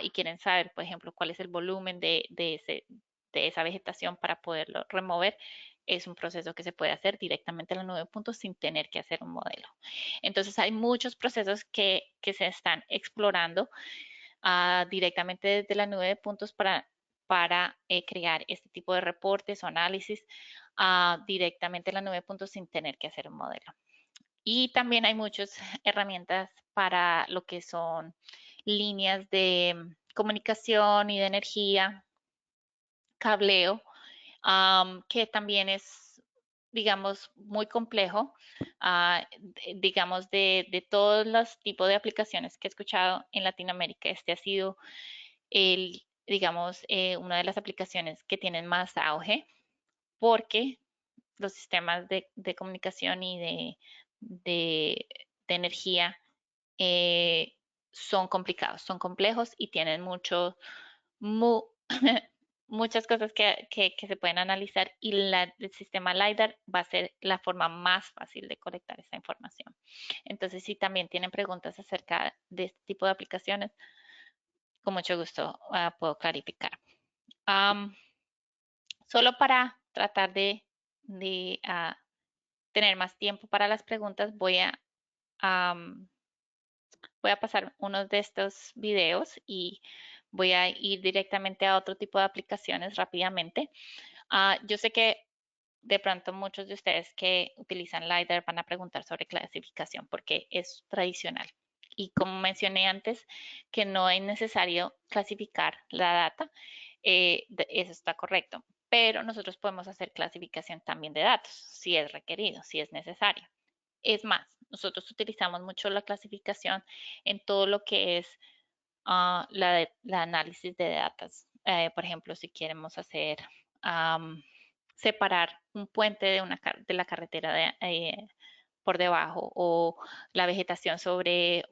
Speaker 2: y quieren saber, por ejemplo, cuál es el volumen de esa vegetación para poderlo remover, es un proceso que se puede hacer directamente en la nube de puntos sin tener que hacer un modelo. Entonces, hay muchos procesos que se están explorando directamente desde la nube de puntos para crear este tipo de reportes o análisis directamente en la nube de puntos sin tener que hacer un modelo. Y también hay muchas herramientas para lo que son líneas de comunicación y de energía, cableo, que también es, digamos, muy complejo. Digamos, de todos los tipos de aplicaciones que he escuchado en Latinoamérica, este ha sido digamos, una de las aplicaciones que tienen más auge porque los sistemas de comunicación y de, de energía eh, son complicados, son complejos y tienen mu- muchas cosas que se pueden analizar y el sistema LiDAR va a ser la forma más fácil de colectar esa información. Entonces, si también tienen preguntas acerca de este tipo de aplicaciones, con mucho gusto puedo clarificar. Am, Solo para tratar de tener más tiempo para las preguntas, am, voy a pasar unos de estos videos y voy a ir directamente a otro tipo de aplicaciones rápidamente. Yo sé que de pronto muchos de ustedes que utilizan LiDAR van a preguntar sobre clasificación porque es tradicional. Y como mencioné antes, que no es necesario clasificar la data, eso está correcto. Pero nosotros podemos hacer clasificación también de datos, si es requerido, si es necesario. Es más, nosotros utilizamos mucho la clasificación en todo lo que es la análisis de datos. Por ejemplo, si queremos hacer separar un puente de la carretera por debajo o la vegetación sobre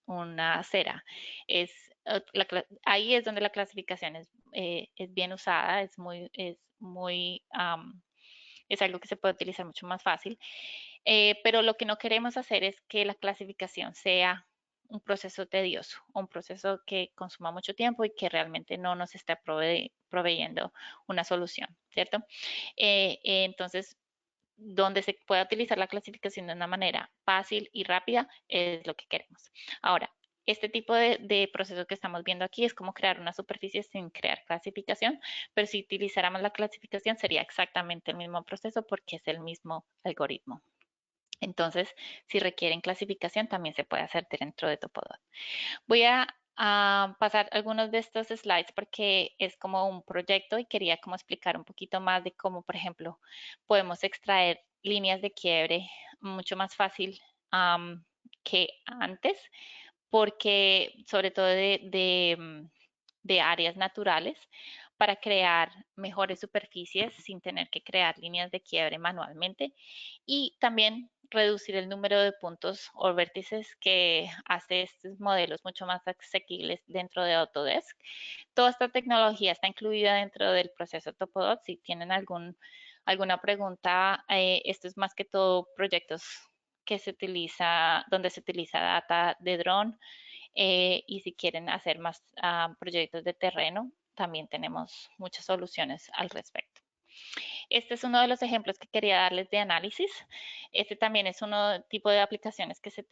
Speaker 2: una acera. Es, ahí es donde la clasificación es bien usada, es algo que se puede utilizar mucho más fácil. Pero lo que no queremos hacer es que la clasificación sea un proceso tedioso, un proceso que consuma mucho tiempo y que realmente no nos está proveyendo una solución, ¿cierto? Entonces, donde se pueda utilizar la clasificación de una manera fácil y rápida es lo que queremos. Ahora, este tipo de proceso que estamos viendo aquí es como crear una superficie sin crear clasificación, pero si utilizáramos la clasificación sería exactamente el mismo proceso porque es el mismo algoritmo. Entonces, si requieren clasificación, también se puede hacer dentro de Topodot. Voy a pasar algunos de estos slides porque es como un proyecto y quería como explicar un poquito más de cómo, por ejemplo, podemos extraer líneas de quiebre mucho más fácil que antes, porque sobre todo de áreas naturales para crear mejores superficies sin tener que crear líneas de quiebre manualmente y también reducir el número de puntos o vértices que hace estos modelos mucho más asequibles dentro de Autodesk. Toda esta tecnología está incluida dentro del proceso Topodot. Si tienen alguna pregunta, esto es más que todo proyectos que donde se utiliza data de drone y si quieren hacer más proyectos de terreno, también tenemos muchas soluciones al respecto. Este es uno de los ejemplos que quería darles de análisis. Este también es uno tipo de aplicaciones que se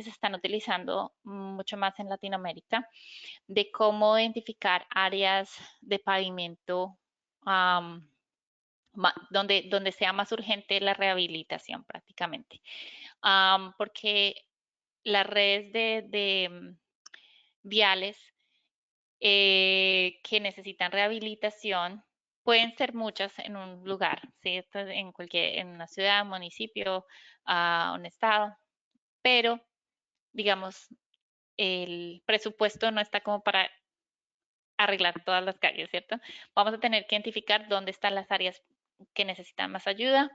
Speaker 2: están utilizando mucho más en Latinoamérica, de cómo identificar áreas de pavimento donde sea más urgente la rehabilitación prácticamente. Porque las redes de viales que necesitan rehabilitación pueden ser muchas en un lugar, ¿sí? En una ciudad, un municipio, un estado, pero digamos, el presupuesto no está como para arreglar todas las calles, ¿cierto? Vamos a tener que identificar dónde están las áreas que necesitan más ayuda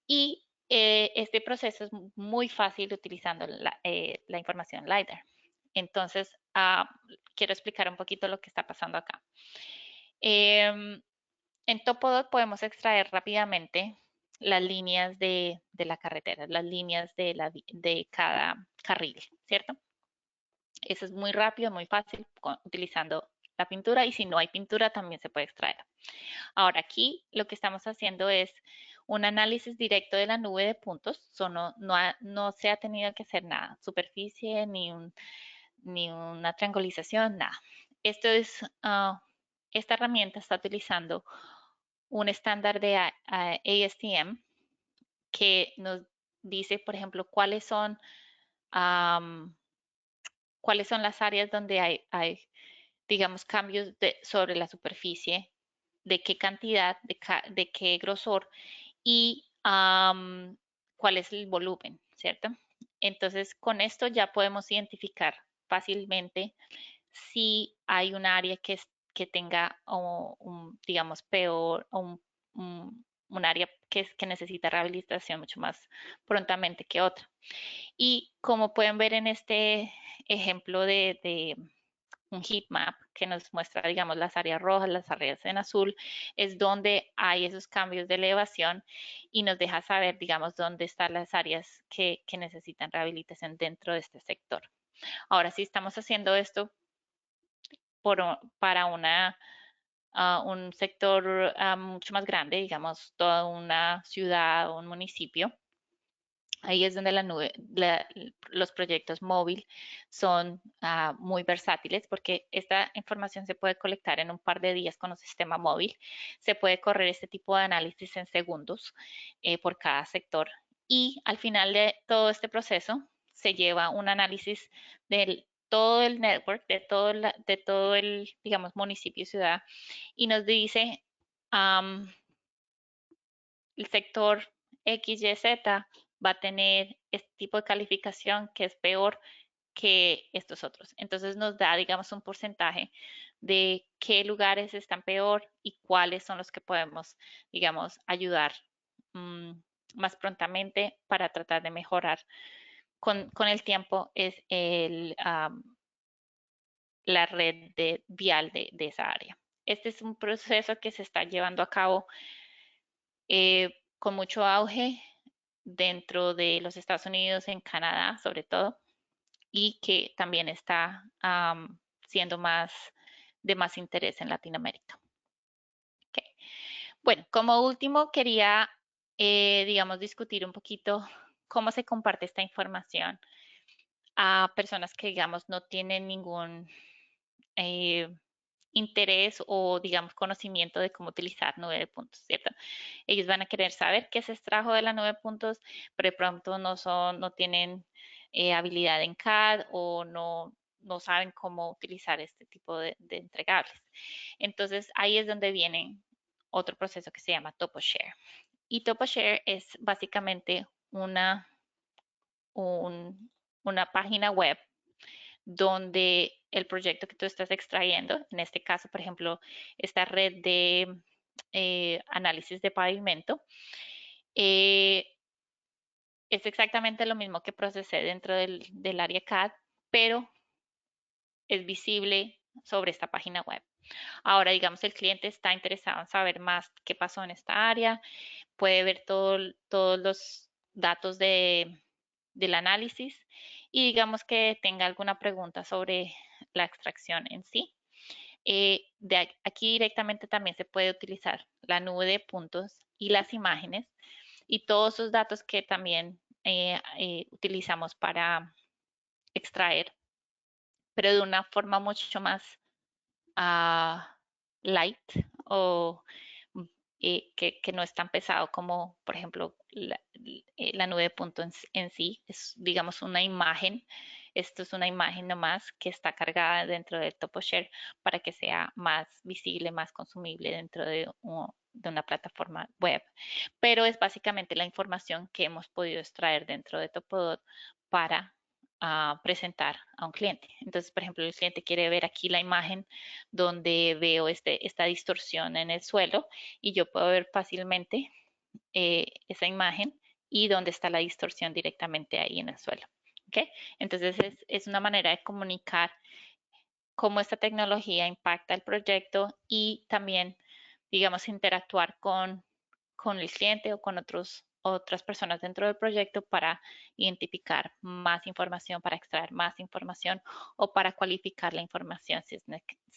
Speaker 2: y este proceso es muy fácil utilizando la información LiDAR. Entonces, quiero explicar un poquito lo que está pasando acá. En Topodot podemos extraer rápidamente las líneas de la carretera, las líneas de cada carril, ¿cierto? Eso es muy rápido, muy fácil utilizando la pintura y si no hay pintura también se puede extraer. Ahora aquí lo que estamos haciendo es un análisis directo de la nube de puntos, no se ha tenido que hacer nada, superficie ni una triangulización, nada. Esta herramienta está utilizando un estándar de ASTM que nos dice, por ejemplo, cuáles son las áreas donde hay digamos, cambios sobre la superficie, de qué cantidad, de qué grosor y cuál es el volumen, ¿cierto? Entonces, con esto ya podemos identificar fácilmente si hay un área que tenga, digamos, peor, un área que necesita rehabilitación mucho más prontamente que otra. Y como pueden ver en este ejemplo de un heat map que nos muestra, digamos, las áreas rojas, las áreas en azul, es donde hay esos cambios de elevación y nos deja saber, digamos, dónde están las áreas que necesitan rehabilitación dentro de este sector. Ahora, si estamos haciendo esto para un sector mucho más grande, digamos, toda una ciudad o un municipio, ahí es donde los proyectos móvil son muy versátiles porque esta información se puede colectar en un par de días con un sistema móvil. Se puede correr este tipo de análisis en segundos por cada sector y al final de todo este proceso se lleva un análisis de todo el network, de todo el, digamos, municipio y ciudad y nos dice el sector X, Y, Z va a tener este tipo de calificación que es peor que estos otros. Entonces nos da, digamos, un porcentaje de qué lugares están peor y cuáles son los que podemos, digamos, ayudar más prontamente para tratar de mejorar con el tiempo es la red vial de esa área. Este es un proceso que se está llevando a cabo con mucho auge dentro de los Estados Unidos, en Canadá sobre todo, y que también está siendo de más interés en Latinoamérica. Okay. Bueno, como último quería, digamos, discutir un poquito cómo se comparte esta información a personas que, digamos, no tienen ningún eh, interés o, digamos, conocimiento de cómo utilizar 9 puntos, ¿cierto? Ellos van a querer saber qué se extrajo de la 9 puntos, pero de pronto no tienen habilidad en CAD o no saben cómo utilizar este tipo de entregables. Entonces, ahí es donde viene otro proceso que se llama TopoShare. Y TopoShare es básicamente una página web donde el proyecto que tú estás extrayendo, en este caso, por ejemplo, esta red de análisis de pavimento, eh, es exactamente lo mismo que procesé dentro del área CAD, pero es visible sobre esta página web. Ahora, digamos, el cliente está interesado en saber más qué pasó en esta área, puede ver todos los datos del análisis y digamos que tenga alguna pregunta sobre la extracción en sí. Aquí directamente también se puede utilizar la nube de puntos y las imágenes y todos esos datos que también utilizamos para extraer, pero de una forma mucho más ah, light o que no es tan pesado como, por ejemplo, la nube de puntos en sí. Es, digamos, una imagen. Esto es una imagen nomás que está cargada dentro del TopoShare para que sea más visible, más consumible dentro de una plataforma web. Pero es básicamente la información que hemos podido extraer dentro de Topodot para presentar a un cliente. Entonces, por ejemplo, el cliente quiere ver aquí la imagen donde veo esta distorsión en el suelo y yo puedo ver fácilmente esa imagen y dónde está la distorsión directamente ahí en el suelo. ¿Okay? Entonces es una manera de comunicar cómo esta tecnología impacta el proyecto y también, digamos, interactuar con el cliente o con otras personas dentro del proyecto para identificar más información, para extraer más información o para cualificar la información si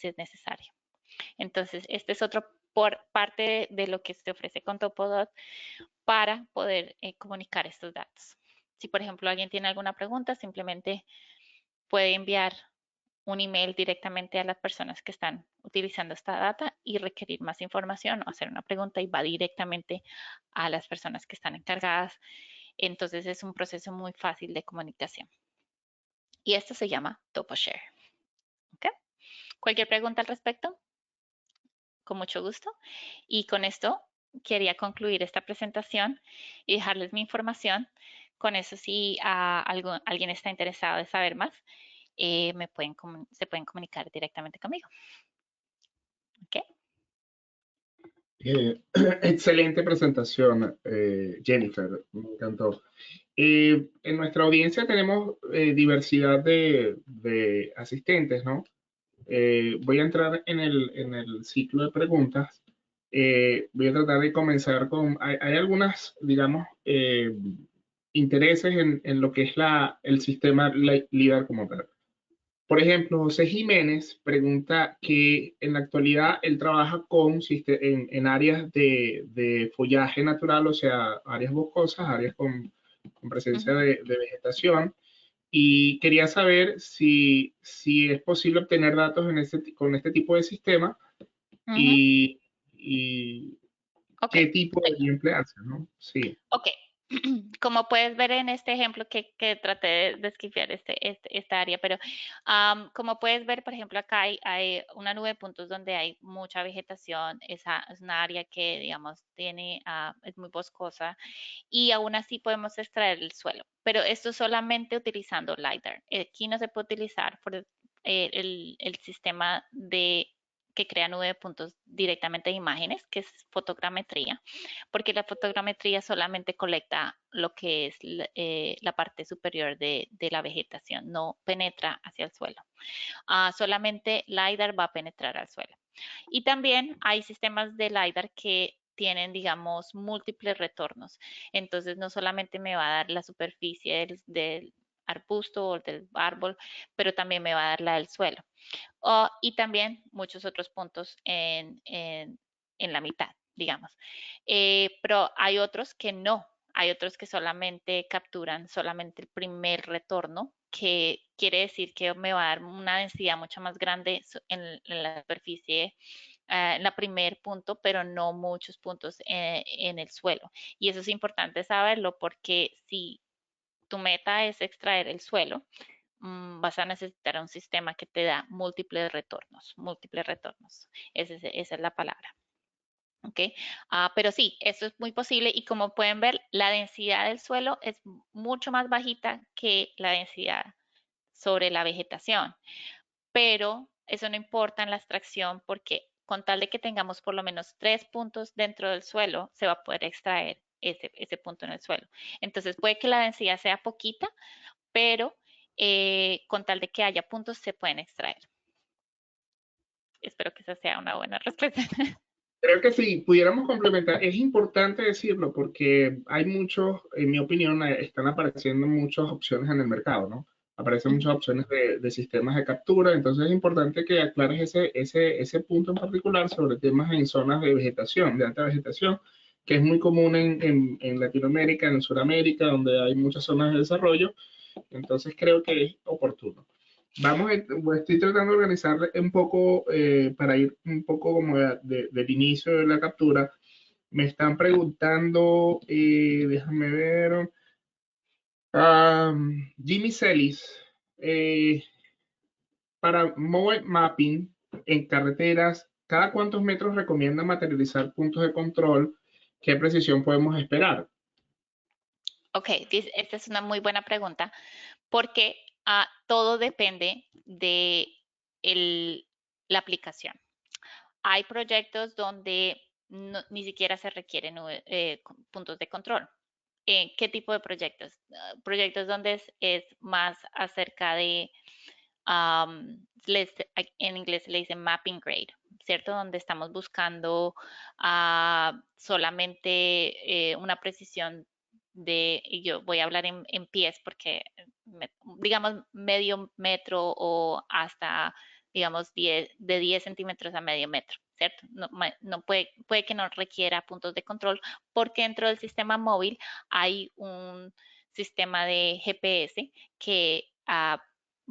Speaker 2: es necesario. Entonces, este es otro parte de lo que se ofrece con Topodot para poder comunicar estos datos. Si, por ejemplo, alguien tiene alguna pregunta, simplemente puede enviar un email directamente a las personas que están utilizando esta data y requerir más información o hacer una pregunta y va directamente a las personas que están encargadas. Entonces es un proceso muy fácil de comunicación. Y esto se llama TopoShare. ¿Okay? Cualquier pregunta al respecto, con mucho gusto. Y con esto quería concluir esta presentación y dejarles mi información. Con eso, si alguien está interesado de saber más, se pueden comunicar directamente conmigo. ¿Okay?
Speaker 1: Excelente presentación, Jennifer, me encantó. En nuestra audiencia tenemos diversidad de asistentes, ¿no? Voy a entrar en el ciclo de preguntas. Voy a tratar de comenzar con, hay algunas, digamos, intereses en lo que es el sistema LIDAR como tal. Por ejemplo, José Jiménez pregunta que en la actualidad él trabaja en áreas de follaje natural, o sea, áreas boscosas, áreas con presencia
Speaker 2: Ujú,
Speaker 1: de vegetación, y quería saber si es posible obtener datos con este tipo de sistema
Speaker 2: ujú.
Speaker 1: y
Speaker 2: Ok,
Speaker 1: qué tipo
Speaker 2: perfecto.
Speaker 1: debería emplearse, ¿no? Sí.
Speaker 2: Ok, como puedes ver en este ejemplo que traté de describir esta área, pero como puedes ver, por ejemplo, acá hay una nube de puntos donde hay mucha vegetación, esa es una área que, digamos, es muy boscosa y aún así podemos extraer el suelo, pero esto solamente utilizando LiDAR. Aquí no se puede utilizar el sistema de que crea nube de puntos directamente de imágenes, que es fotogrametría, porque la fotogrametría solamente colecta lo que es la parte superior de la vegetación, no penetra hacia el suelo. Solamente LiDAR va a penetrar al suelo. Y también hay sistemas de LiDAR que tienen, digamos, múltiples retornos. Entonces, no solamente me va a dar la superficie del arbusto o del árbol, pero también me va a dar la del suelo. Y también muchos otros puntos en la mitad, digamos. Pero hay otros que no. Hay otros que solamente capturan solamente el primer retorno, que quiere decir que me va a dar una densidad mucho más grande en la superficie, en la primer punto, pero no muchos puntos en el suelo. Y eso es importante saberlo porque si tu meta es extraer el suelo, vas a necesitar un sistema que te da múltiples retornos, múltiples retornos. Esa es la palabra. ¿Ok? Pero sí, eso es muy posible y como pueden ver, la densidad del suelo es mucho más bajita que la densidad sobre la vegetación, pero eso no importa en la extracción porque con tal de que tengamos por lo menos 3 puntos dentro del suelo, se va a poder extraer ese punto en el suelo. Entonces puede que la densidad sea poquita, pero con tal de que haya puntos se pueden extraer. Espero que esa sea una buena respuesta.
Speaker 1: Creo que si pudiéramos complementar, es importante decirlo porque hay muchos, en mi opinión, están apareciendo muchas opciones en el mercado, ¿no? Aparecen muchas opciones de sistemas de captura, entonces es importante que aclares ese punto en particular sobre temas en zonas de vegetación, de alta vegetación, que es muy común en Latinoamérica, en Sudamérica, donde hay muchas zonas de desarrollo, entonces creo que es oportuno. Estoy tratando de organizar un poco para ir un poco como del inicio de la captura. Me están preguntando, déjame ver, Jimmy Celis, eh, para mobile mapping en carreteras, ¿cada cuántos metros recomienda materializar puntos de control? ¿Qué precisión podemos esperar?
Speaker 2: Ok, esta es una muy buena pregunta porque todo depende de el- la aplicación. Hay proyectos donde ni siquiera se requieren puntos de control. ¿Qué tipo de proyectos? Proyectos donde es más acerca de, en inglés se le dice mapping grade, ¿cierto? Donde estamos buscando solamente una precisión y yo voy a hablar en pies porque, digamos, medio metro o hasta, digamos, de 10 centímetros a medio metro, ¿cierto? No puede que no requiera puntos de control porque dentro del sistema móvil hay un sistema de GPS que va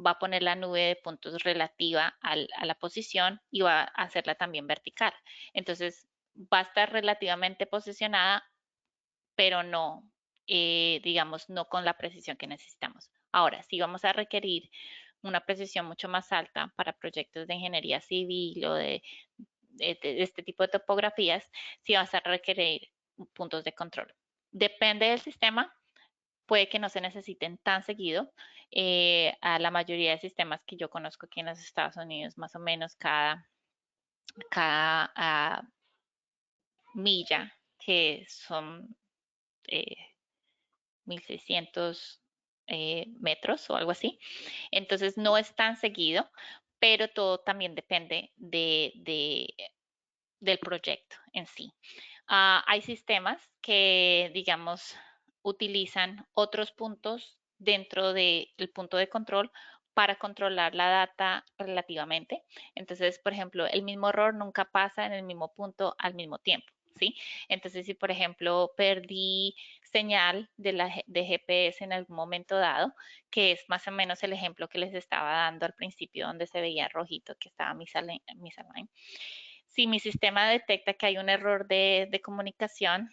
Speaker 2: a poner la nube de puntos relativa a la posición y va a hacerla también vertical. Entonces, va a estar relativamente posicionada, pero no, digamos, no con la precisión que necesitamos. Ahora, si vamos a requerir una precisión mucho más alta para proyectos de ingeniería civil o de este tipo de topografías, sí vas a requerir puntos de control. Depende del sistema, puede que no se necesiten tan seguido. A la mayoría de sistemas que yo conozco aquí en los Estados Unidos, más o menos cada milla, que son eh, 1600 metros o algo así. Entonces no es tan seguido, pero todo también depende del proyecto en sí. Hay sistemas que, digamos, utilizan otros puntos dentro del punto de control para controlar la data relativamente. Entonces, por ejemplo, el mismo error nunca pasa en el mismo punto al mismo tiempo, ¿sí? Entonces, si por ejemplo perdí señal de GPS en algún momento dado, que es más o menos el ejemplo que les estaba dando al principio donde se veía rojito que estaba misaligned, si mi sistema detecta que hay un error de comunicación,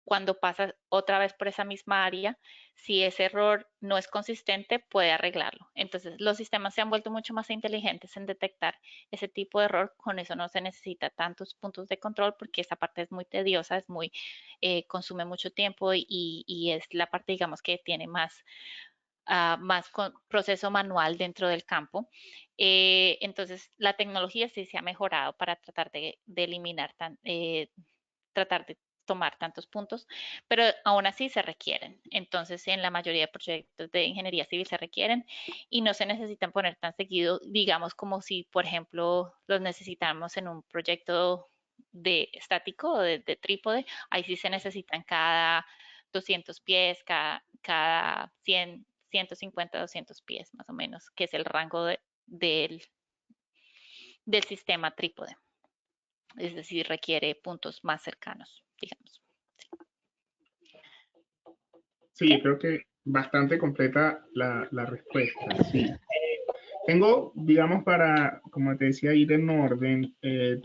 Speaker 2: cuando pasa otra vez por esa misma área, si ese error no es consistente, puede arreglarlo. Entonces, los sistemas se han vuelto mucho más inteligentes en detectar ese tipo de error. Con eso no se necesita tantos puntos de control porque esa parte es muy tediosa, consume mucho tiempo y es la parte, digamos, que tiene más más con proceso manual dentro del campo. Entonces, la tecnología sí se ha mejorado para tratar de eliminar, tratar de tomar tantos puntos, pero aún así se requieren. Entonces, en la mayoría de proyectos de ingeniería civil se requieren y no se necesitan poner tan seguido, digamos, como si, por ejemplo, los necesitamos en un proyecto de estático o de trípode, ahí sí se necesitan cada 200 pies, cada 100, 150, 200 pies más o menos, que es el rango del sistema trípode. Es decir, requiere puntos más cercanos, digamos.
Speaker 1: Sí,
Speaker 2: ¿Ok?
Speaker 1: creo que bastante completa la respuesta. Sí. Tengo, digamos, para, como te decía, ir en orden,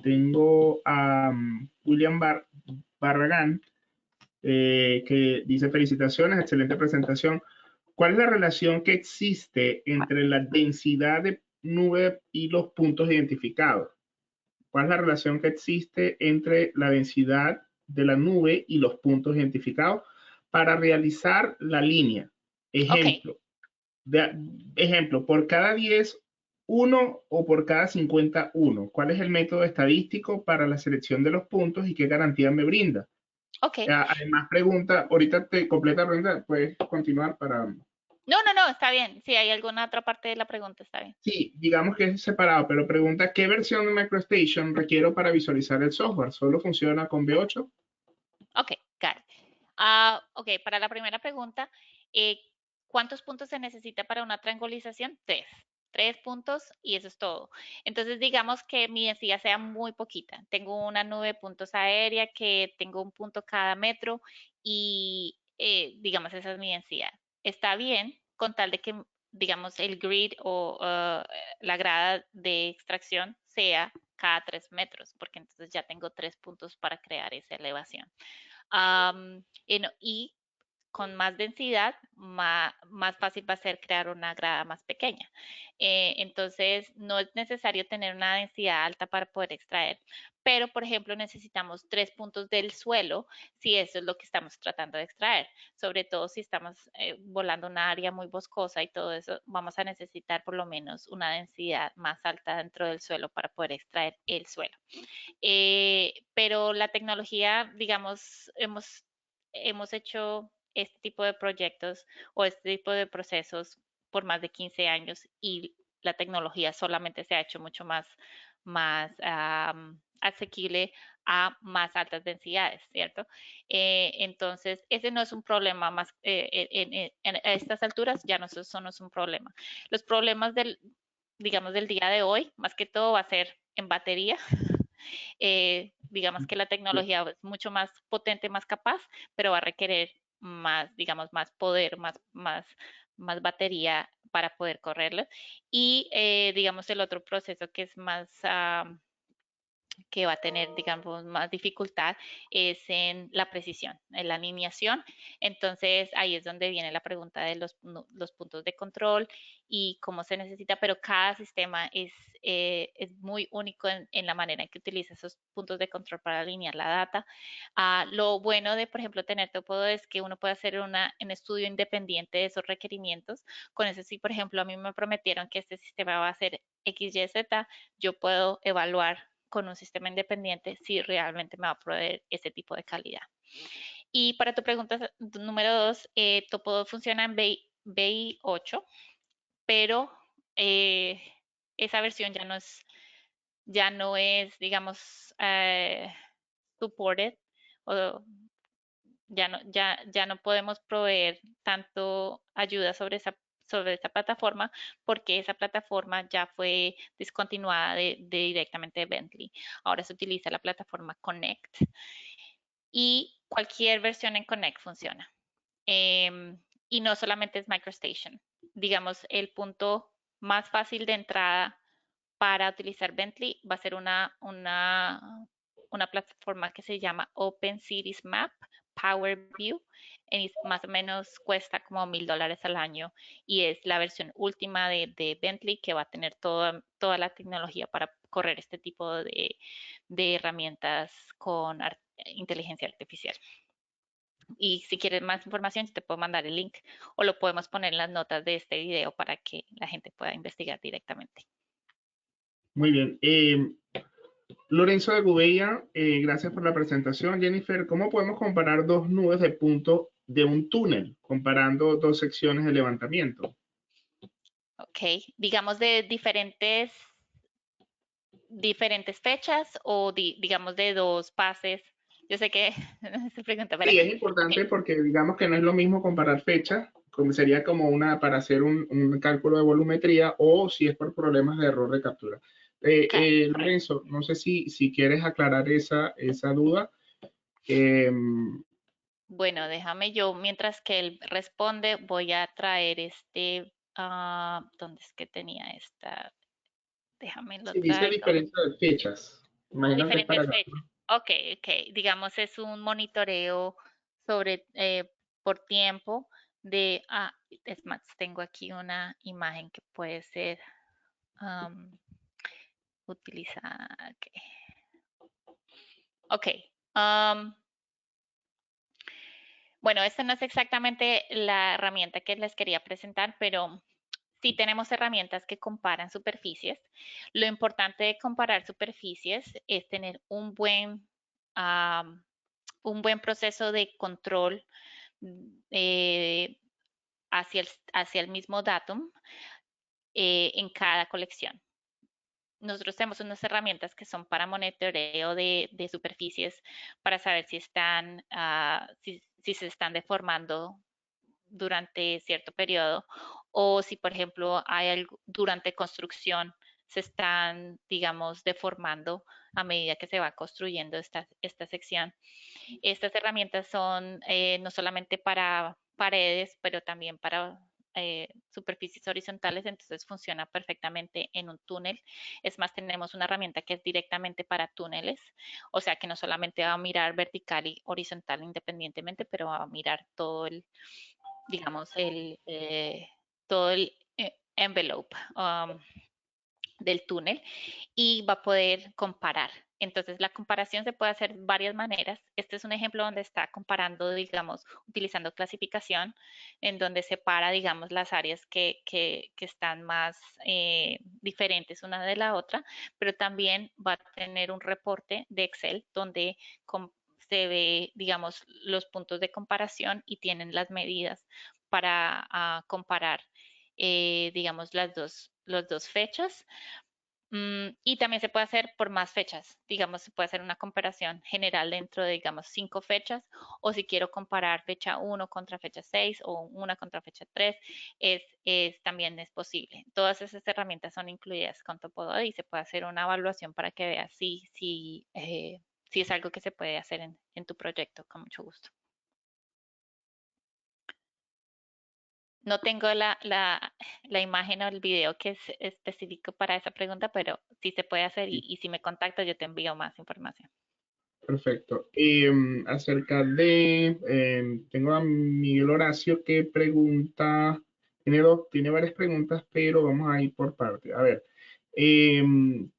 Speaker 1: tengo a William Barragán, que dice felicitaciones, excelente presentación. ¿Cuál es la relación que existe entre la densidad de nube y los puntos identificados? ¿Cuál es la relación que existe entre la densidad de la nube y los puntos identificados para realizar la línea?
Speaker 2: Ok,
Speaker 1: Ejemplo, de- ejemplo, por cada 10 uno o por cada 50 uno. ¿Cuál es el método estadístico para la selección de los puntos y qué garantía me brinda?
Speaker 2: ok.
Speaker 1: Además, pregunta, ahorita te completa la pregunta, puedes continuar para...
Speaker 2: No, no, no, está bien. Si hay alguna otra parte de la pregunta, está bien.
Speaker 1: Sí, digamos que es separado, pero pregunta, ¿qué versión de MicroStation requiero para visualizar el software? ¿Solo funciona con V8?
Speaker 2: Ok, got it. Ok, para la primera pregunta, eh, ¿cuántos puntos se necesita para una triangulización? Tres. Tres puntos y eso es todo. Entonces, digamos que mi densidad sea muy poquita. Tengo una nube de puntos aérea que tengo un punto cada metro y, digamos, esa es mi densidad. Está bien con tal de que, digamos, el grid o la grada de extracción sea cada 3 metros, porque entonces ya tengo 3 puntos para crear esa elevación. Y con más densidad, más fácil va a ser crear una grada más pequeña. Entonces, no es necesario tener una densidad alta para poder extraer, pero, por ejemplo, necesitamos 3 puntos del suelo si eso es lo que estamos tratando de extraer. Sobre todo si estamos volando una área muy boscosa y todo eso, vamos a necesitar por lo menos una densidad más alta dentro del suelo para poder extraer el suelo. Pero la tecnología, digamos, hemos hecho este tipo de proyectos o este tipo de procesos por más de 15 años y la tecnología solamente se ha hecho mucho más asequible a más altas densidades, ¿cierto? Entonces, ese no es un problema más, a estas alturas ya no, eso no es un problema. Los problemas digamos, del día de hoy, más que todo va a ser en batería. Digamos que la tecnología es mucho más potente, más capaz, pero va a requerir más, digamos, más poder, más batería para poder correrlo. Y digamos el otro proceso que es más, que va a tener, digamos, más dificultad es en la precisión, en la alineación. Entonces, ahí es donde viene la pregunta de los puntos de control y cómo se necesita, pero cada sistema es muy único en la manera en que utiliza esos puntos de control para alinear la data. Lo bueno de, por ejemplo, tener Topodo es que uno puede hacer un estudio independiente de esos requerimientos. Con eso, si, por ejemplo, a mí me prometieron que este sistema va a ser X, Y, Z, yo puedo evaluar con un sistema independiente si realmente me va a proveer ese tipo de calidad. Y para tu pregunta número 2, Topodo funciona en BI 8, pero eh, esa versión ya no es, digamos, supported o ya no podemos proveer tanto ayuda sobre esa plataforma porque esa plataforma ya fue discontinuada directamente de Bentley. Ahora se utiliza la plataforma Connect y cualquier versión en Connect funciona. Y no solamente es MicroStation. Digamos, el punto más fácil de entrada para utilizar Bentley va a ser una plataforma que se llama Open Cities Map Power View. Y más o menos cuesta como $1,000 al año y es la versión última de Bentley que va a tener toda la tecnología para correr este tipo de herramientas con inteligencia artificial. Y si quieres más información, te puedo mandar el link o lo podemos poner en las notas de este video para que la gente pueda investigar directamente.
Speaker 1: Muy bien. Lorenzo de Gubella, gracias por la presentación. Jennifer, ¿cómo podemos comparar dos nubes de punto de un túnel, comparando dos secciones de levantamiento?
Speaker 2: Ok, digamos de diferentes fechas o digamos de dos pases. Yo sé que se pregunta, pero
Speaker 1: Sí, es
Speaker 2: ok,
Speaker 1: importante porque digamos que no es lo mismo comparar fechas, como sería como una para hacer un cálculo de volumetría o si es por problemas de error de captura.
Speaker 2: claro.
Speaker 1: Lorenzo, no sé si quieres aclarar esa duda. Eh,
Speaker 2: Bueno, déjame yo, mientras que él responde, voy a traer ¿dónde es que tenía esta? Déjame lo
Speaker 1: si dice
Speaker 2: traigo.
Speaker 1: diferencia de fechas, imagino que es para
Speaker 2: Diferentes
Speaker 1: acá.
Speaker 2: fechas. Ok, ok. Digamos, es un monitoreo sobre por tiempo es más, tengo aquí una imagen que puede ser am, utilizada. Ok. Ok. am, bueno, esta no es exactamente la herramienta que les quería presentar, pero sí tenemos herramientas que comparan superficies. Lo importante de comparar superficies es tener un buen proceso de control eh, hacia el mismo datum en cada colección. Nosotros tenemos unas herramientas que son para monitoreo de superficies para saber si se están deformando durante cierto periodo o si, por ejemplo, hay algo durante construcción se están, digamos, deformando a medida que se va construyendo esta sección. Estas herramientas son no solamente para paredes, pero también para superficies horizontales, entonces funciona perfectamente en un túnel. Es más, tenemos una herramienta que es directamente para túneles, o sea que no solamente va a mirar vertical y horizontal independientemente, pero va a mirar digamos, todo el envelope del túnel y va a poder comparar. Entonces, la comparación se puede hacer de varias maneras. Este es un ejemplo donde está comparando, digamos, utilizando clasificación, en donde separa, digamos, las áreas que están más diferentes una de la otra, pero también va a tener un reporte de Excel donde se ve, digamos, los puntos de comparación y tienen las medidas para comparar, digamos, las dos fechas. Y también se puede hacer por más fechas. Digamos, se puede hacer una comparación general dentro de, digamos, 5 fechas. O si quiero comparar fecha 1 contra fecha 6 o una contra fecha 3, también es posible. Todas esas herramientas son incluidas con Topodot y se puede hacer una evaluación para que veas si es algo que se puede hacer en tu proyecto, con mucho gusto. No tengo la imagen o el video que es específico para esa pregunta, pero sí se puede hacer y si me contactas yo te envío más información.
Speaker 1: Perfecto. Acerca de, tengo a Miguel Horacio que pregunta, tiene varias preguntas, pero vamos a ir por parte. A ver, em,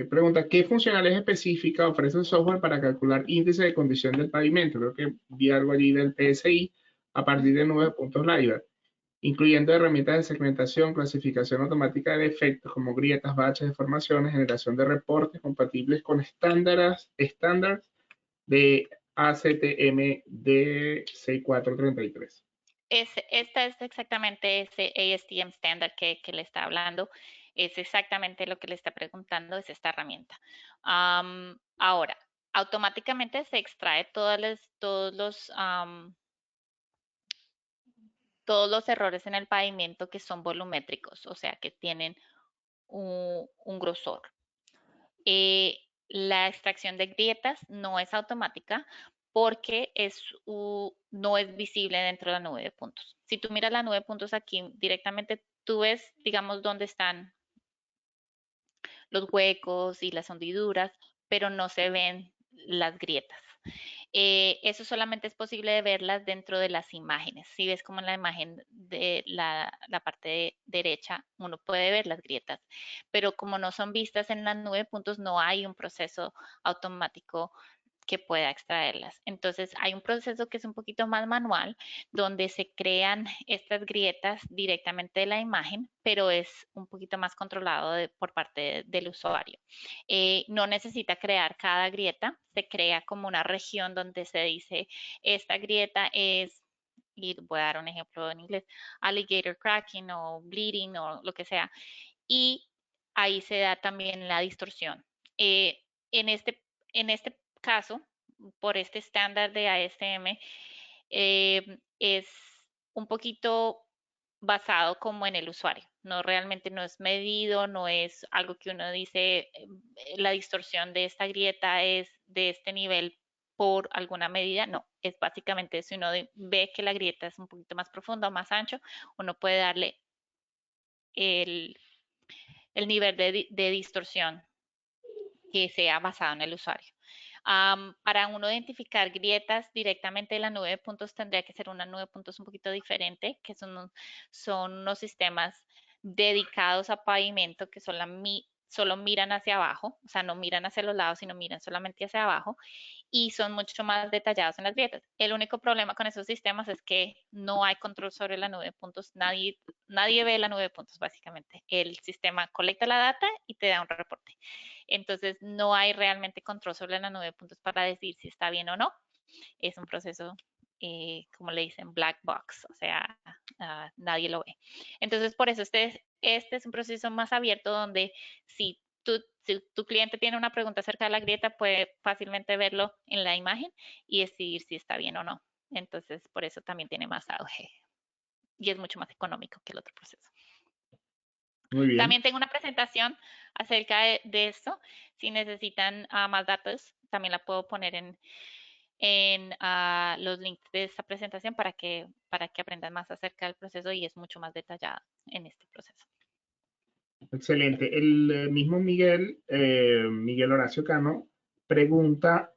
Speaker 1: pregunta, ¿qué funcionalidad específica ofrece el software para calcular índice de condición del pavimento? Creo que vi algo allí del PSI a partir de 9 puntos LiDAR, incluyendo herramientas de segmentación, clasificación automática de defectos como grietas, baches, deformaciones, generación de reportes compatibles con estándares de ACTM D6433.
Speaker 2: Esta es exactamente ese ASTM standard que le está hablando. Es exactamente lo que le está preguntando, es esta herramienta. Ahora, automáticamente se extrae todos los errores en el pavimento que son volumétricos, o sea, que tienen un grosor. La extracción de grietas no es automática porque no es visible dentro de la nube de puntos. Si tú miras la nube de puntos aquí directamente, tú ves, digamos, dónde están los huecos y las hendiduras, pero no se ven las grietas. Eso solamente es posible de verlas dentro de las imágenes. Si ves como en la imagen de la parte derecha, uno puede ver las grietas, pero como no son vistas en la nube de puntos, no hay un proceso automático que pueda extraerlas. Entonces hay un proceso que es un poquito más manual, donde se crean estas grietas directamente de la imagen, pero es un poquito más controlado por parte del usuario. No necesita crear cada grieta, se crea como una región donde se dice, esta grieta es, y voy a dar un ejemplo en inglés, alligator cracking o bleeding o lo que sea, y ahí se da también la distorsión. En este caso, por este estándar de ASM, es un poquito basado como en el usuario. No realmente no es medido, no es algo que uno dice, la distorsión de esta grieta es de este nivel por alguna medida. No, es básicamente si uno ve que la grieta es un poquito más profunda o más ancho, uno puede darle el, el nivel de distorsión que sea basado en el usuario. Para uno identificar grietas directamente de la nube de puntos tendría que ser una nube de puntos un poquito diferente, que son unos sistemas dedicados a pavimento que solo miran hacia abajo, o sea, no miran hacia los lados, sino miran solamente hacia abajo y son mucho más detallados en las grietas. El único problema con esos sistemas es que no hay control sobre la nube de puntos. Nadie ve la nube de puntos, básicamente. El sistema colecta la data y te da un reporte. Entonces, no hay realmente control sobre la nube de puntos para decir si está bien o no. Es un proceso, como le dicen, black box, o sea, nadie lo ve. Entonces, por eso este es un proceso más abierto donde si tu cliente tiene una pregunta acerca de la grieta, puede fácilmente verlo en la imagen y decidir si está bien o no. Entonces, por eso también tiene más auge y es mucho más económico que el otro proceso.
Speaker 1: Muy bien.
Speaker 2: También tengo una presentación acerca de esto. Si necesitan más datos, también la puedo poner en los links de esta presentación para que aprendan más acerca del proceso y es mucho más detallada en este proceso.
Speaker 1: Excelente. El mismo Miguel, Miguel Horacio Cano, pregunta,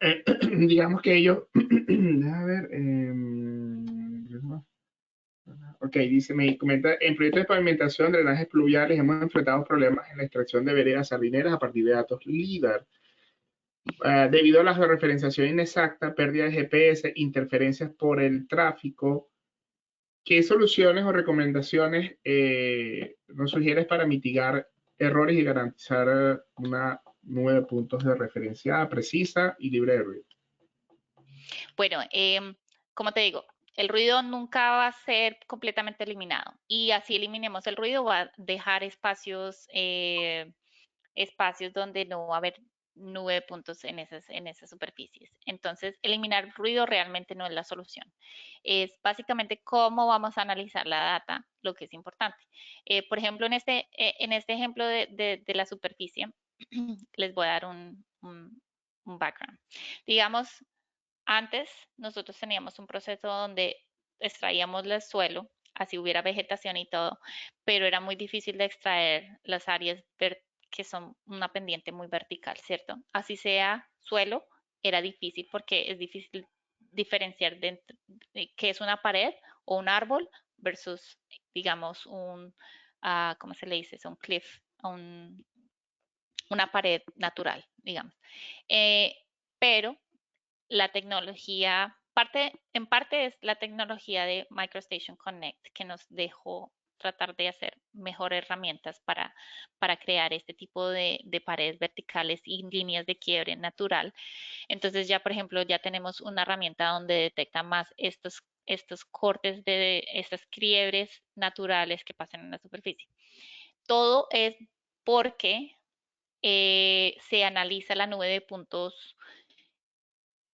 Speaker 1: digamos que ellos, déjame ver, ok, dice, me comenta, en proyectos de pavimentación, drenajes pluviales, hemos enfrentado problemas en la extracción de veredas sardineras a partir de datos LIDAR. Debido a la georreferenciación inexacta, pérdida de GPS, interferencias por el tráfico, ¿qué soluciones o recomendaciones nos sugieres para mitigar errores y garantizar una nube de puntos de referencia precisa y libre de ruido?
Speaker 2: Bueno, como te digo, el ruido nunca va a ser completamente eliminado y así eliminemos el ruido, va a dejar espacios donde no va a haber nube de puntos en esas superficies. Entonces, eliminar ruido realmente no es la solución. Es básicamente cómo vamos a analizar la data, lo que es importante. Por ejemplo, en este ejemplo de la superficie, les voy a dar un background. Digamos, antes nosotros teníamos un proceso donde extraíamos el suelo, así hubiera vegetación y todo, pero era muy difícil de extraer las áreas que son una pendiente muy vertical, ¿cierto? Así sea suelo, era difícil porque es difícil diferenciar de qué es una pared o un árbol versus, digamos, ¿cómo se le dice? Es un cliff, una pared natural, digamos. Eh, pero la tecnología, en parte es la tecnología de MicroStation Connect que nos dejó tratar de hacer mejores herramientas para crear este tipo de paredes verticales y líneas de quiebre natural. Entonces ya, por ejemplo, ya tenemos una herramienta donde detecta más estos cortes de estas quiebres naturales que pasan en la superficie. Todo es porque se analiza la nube de puntos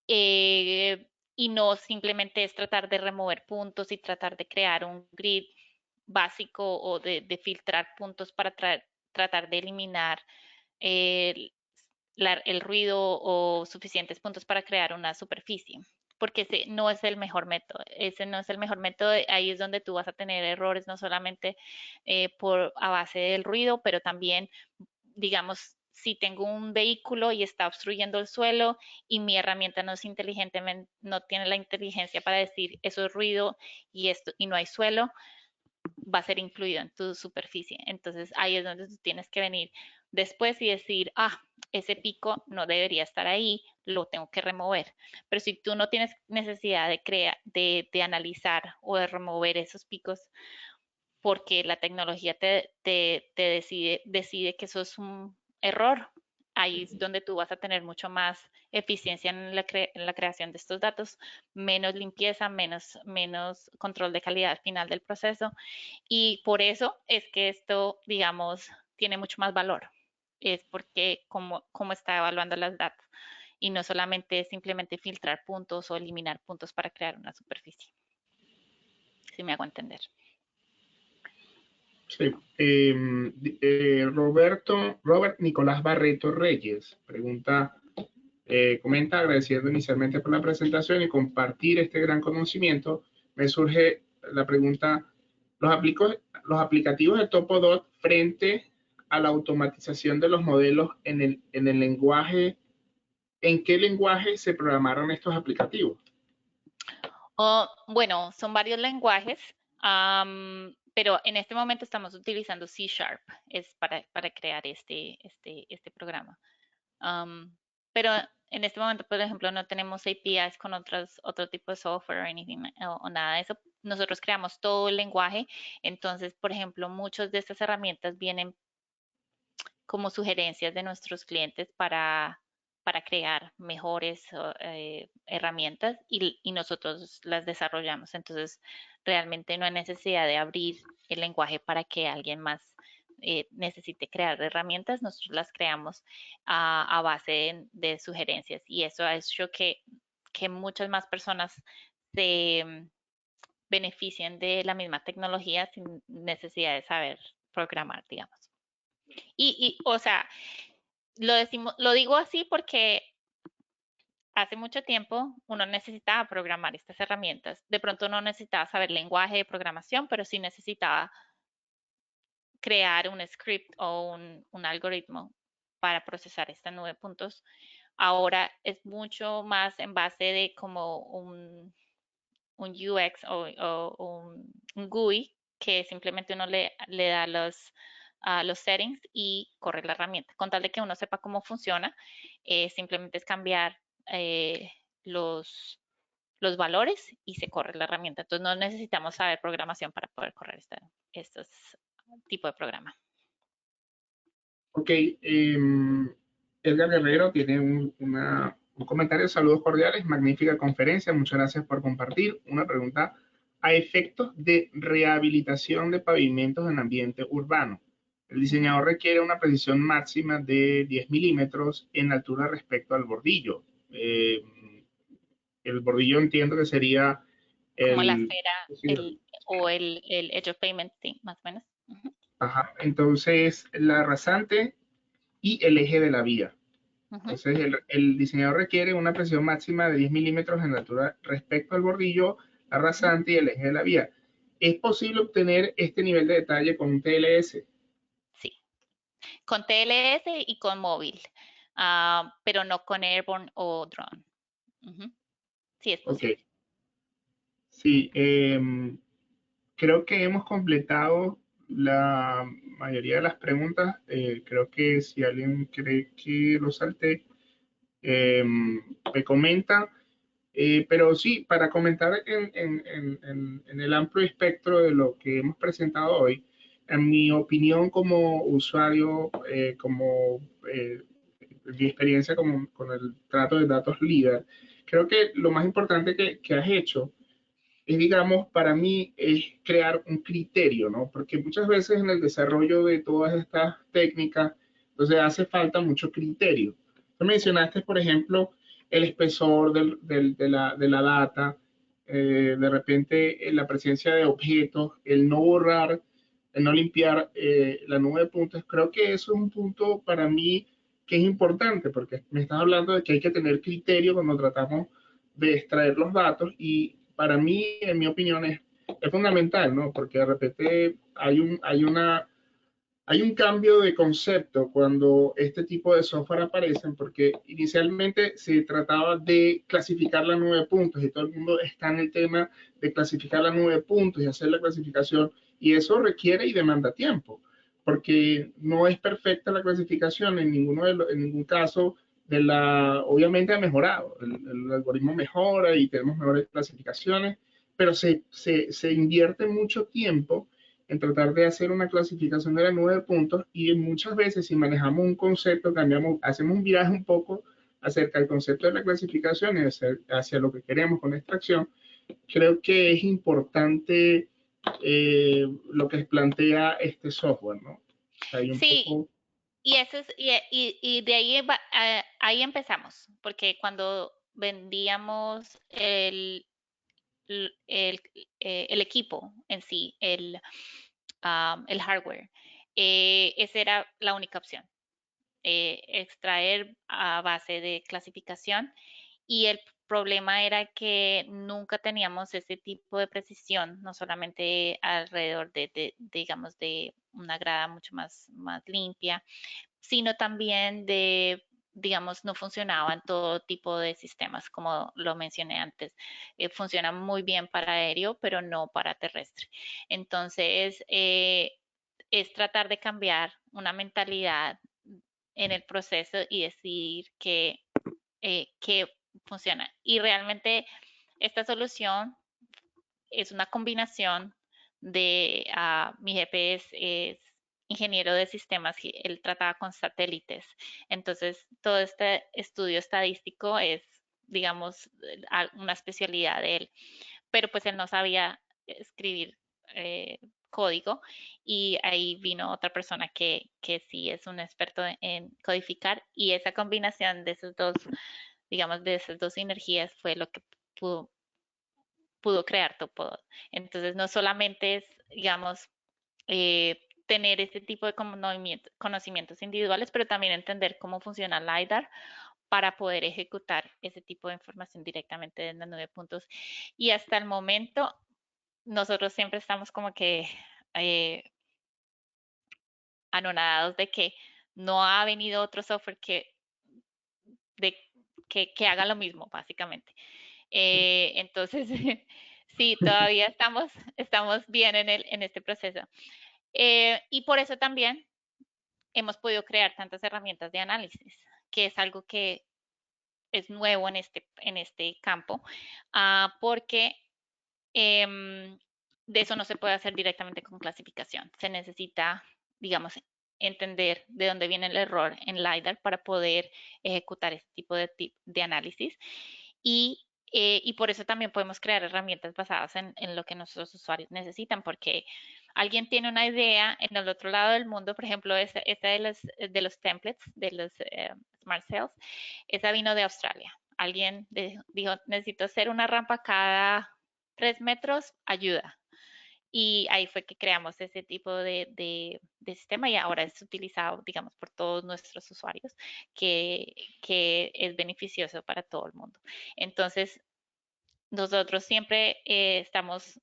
Speaker 2: y no simplemente es tratar de remover puntos y tratar de crear un grid básico o de filtrar puntos para tratar de eliminar el, el ruido o suficientes puntos para crear una superficie, porque ese no es el mejor método. Ese no es el mejor método. Ahí es donde tú vas a tener errores, no solamente a base del ruido, pero también, digamos, si tengo un vehículo y está obstruyendo el suelo y mi herramienta no es inteligente, no tiene la inteligencia para decir eso es ruido y no hay suelo, va a ser incluido en tu superficie. Entonces ahí es donde tú tienes que venir después y decir, ese pico no debería estar ahí, lo tengo que remover. Pero si tú no tienes necesidad de analizar o de remover esos picos, porque la tecnología te decide que eso es un error, ahí es donde tú vas a tener mucho más eficiencia en la creación de estos datos, menos limpieza, menos control de calidad al final del proceso. Y por eso es que esto, digamos, tiene mucho más valor. Es porque cómo está evaluando las datos y no solamente simplemente filtrar puntos o eliminar puntos para crear una superficie. Si me hago entender.
Speaker 1: Sí. Robert Nicolás Barreto Reyes pregunta, comenta, agradeciendo inicialmente por la presentación y compartir este gran conocimiento, me surge la pregunta, los aplicativos de Topodot frente a la automatización de los modelos en el lenguaje, ¿en qué lenguaje se programaron estos aplicativos?
Speaker 2: Bueno, son varios lenguajes, pero en este momento estamos utilizando C Sharp es para crear este programa. Pero en este momento, por ejemplo, no tenemos APIs con otro tipo de software o nada de eso. Nosotros creamos todo el lenguaje. Entonces, por ejemplo, muchas de estas herramientas vienen como sugerencias de nuestros clientes para crear mejores herramientas y nosotros las desarrollamos. Entonces, realmente no hay necesidad de abrir el lenguaje para que alguien más necesite crear herramientas. Nosotros las creamos a base de sugerencias y eso ha hecho que muchas más personas se beneficien de la misma tecnología sin necesidad de saber programar, digamos. O sea, lo digo así porque hace mucho tiempo uno necesitaba programar estas herramientas. De pronto no necesitaba saber lenguaje de programación, pero sí necesitaba crear un script o un algoritmo para procesar esta nube de puntos. Ahora es mucho más en base de como un UX o un GUI que simplemente uno le da los settings y corre la herramienta. Con tal de que uno sepa cómo funciona, simplemente es cambiar los valores y se corre la herramienta. Entonces no necesitamos saber programación para poder correr estos tipos de programa.
Speaker 1: Ok, Edgar Guerrero tiene un comentario, saludos cordiales, magnífica conferencia, muchas gracias por compartir. Una pregunta, a efectos de rehabilitación de pavimentos en ambiente urbano, el diseñador requiere una precisión máxima de 10 milímetros en altura respecto al bordillo. El bordillo entiendo que sería
Speaker 2: Como la
Speaker 1: el...
Speaker 2: esfera o el edge of payment, sí, más o menos. Uh-huh.
Speaker 1: Ajá, entonces la rasante y el eje de la vía.
Speaker 2: Uh-huh.
Speaker 1: Entonces, el diseñador requiere una presión máxima de 10 milímetros en la altura respecto al bordillo, la
Speaker 2: Uh-huh.
Speaker 1: rasante y el eje de la vía. ¿Es posible obtener este nivel de detalle con un TLS?
Speaker 2: Sí, con TLS y con móvil, pero no con Airborne o Drone. Uh-huh. Sí, es
Speaker 1: Ok,
Speaker 2: posible.
Speaker 1: sí, creo que hemos completado la mayoría de las preguntas. Creo que si alguien cree que lo salté, me comenta. Pero sí, para comentar en el amplio espectro de lo que hemos presentado hoy, en mi opinión como usuario, mi experiencia con el trato de datos líder, creo que lo más importante que has hecho es, digamos, para mí es crear un criterio, ¿no? Porque muchas veces en el desarrollo de todas estas técnicas, entonces hace falta mucho criterio. Tú mencionaste, por ejemplo, el espesor de la data, de repente la presencia de objetos, el no borrar, el no limpiar la nube de puntos. Creo que eso es un punto para mí que es importante, porque me estás hablando de que hay que tener criterio cuando tratamos de extraer los datos y para mí, en mi opinión, es fundamental, ¿no? Porque de repente hay un cambio de concepto cuando este tipo de software aparecen, porque inicialmente se trataba de clasificar la nube de puntos y todo el mundo está en el tema de clasificar la nube de puntos y hacer la clasificación y eso requiere y demanda tiempo. porque no es perfecta la clasificación en en ningún caso obviamente ha mejorado, el algoritmo mejora y tenemos mejores clasificaciones, pero se invierte mucho tiempo en tratar de hacer una clasificación de la nube de puntos y muchas veces si manejamos un concepto, hacemos un viraje un poco acerca del concepto de la clasificación y hacia lo que queremos con la extracción, creo que es importante lo que plantea este software, ¿no? O sea, hay un
Speaker 2: Sí,
Speaker 1: poco...
Speaker 2: y eso es, y de ahí, ahí empezamos, porque cuando vendíamos el, el equipo en sí, el hardware, esa era la única opción, extraer a base de clasificación y el problema era que nunca teníamos ese tipo de precisión, no solamente alrededor digamos, de una grada mucho más limpia, sino también de, digamos, no funcionaba en todo tipo de sistemas, como lo mencioné antes. Funciona muy bien para aéreo, pero no para terrestre. Entonces, es tratar de cambiar una mentalidad en el proceso y decir que funciona. Y realmente esta solución es una combinación de mi GPS es ingeniero de sistemas y él trataba con satélites. Entonces, todo este estudio estadístico es, digamos, una especialidad de él, pero pues él no sabía escribir código y ahí vino otra persona que sí es un experto en codificar y esa combinación de esos dos, digamos, de esas dos energías fue lo que pudo, pudo crear Topodot. Entonces, no solamente es, digamos, tener este tipo de conocimientos individuales, pero también entender cómo funciona LiDAR para poder ejecutar ese tipo de información directamente en la nube de puntos. Y hasta el momento, nosotros siempre estamos como que eh, anonadados de que no ha venido otro software de, que haga lo mismo, básicamente. Entonces, sí, todavía estamos bien en este proceso. Y por eso también hemos podido crear tantas herramientas de análisis, que es algo que es nuevo en este campo, porque de eso no se puede hacer directamente con clasificación. Se necesita, digamos, entender de dónde viene el error en LiDAR para poder ejecutar este tipo de análisis. Y, y por eso también podemos crear herramientas basadas en lo que nuestros usuarios necesitan, porque alguien tiene una idea en el otro lado del mundo, por ejemplo, esta de los templates, de los Smart Cells, esa vino de Australia. Alguien dijo, necesito hacer una rampa cada 3 metros, ayuda. Y ahí fue que creamos ese tipo de sistema y ahora es utilizado, digamos, por todos nuestros usuarios, que es beneficioso para todo el mundo. Entonces, nosotros siempre estamos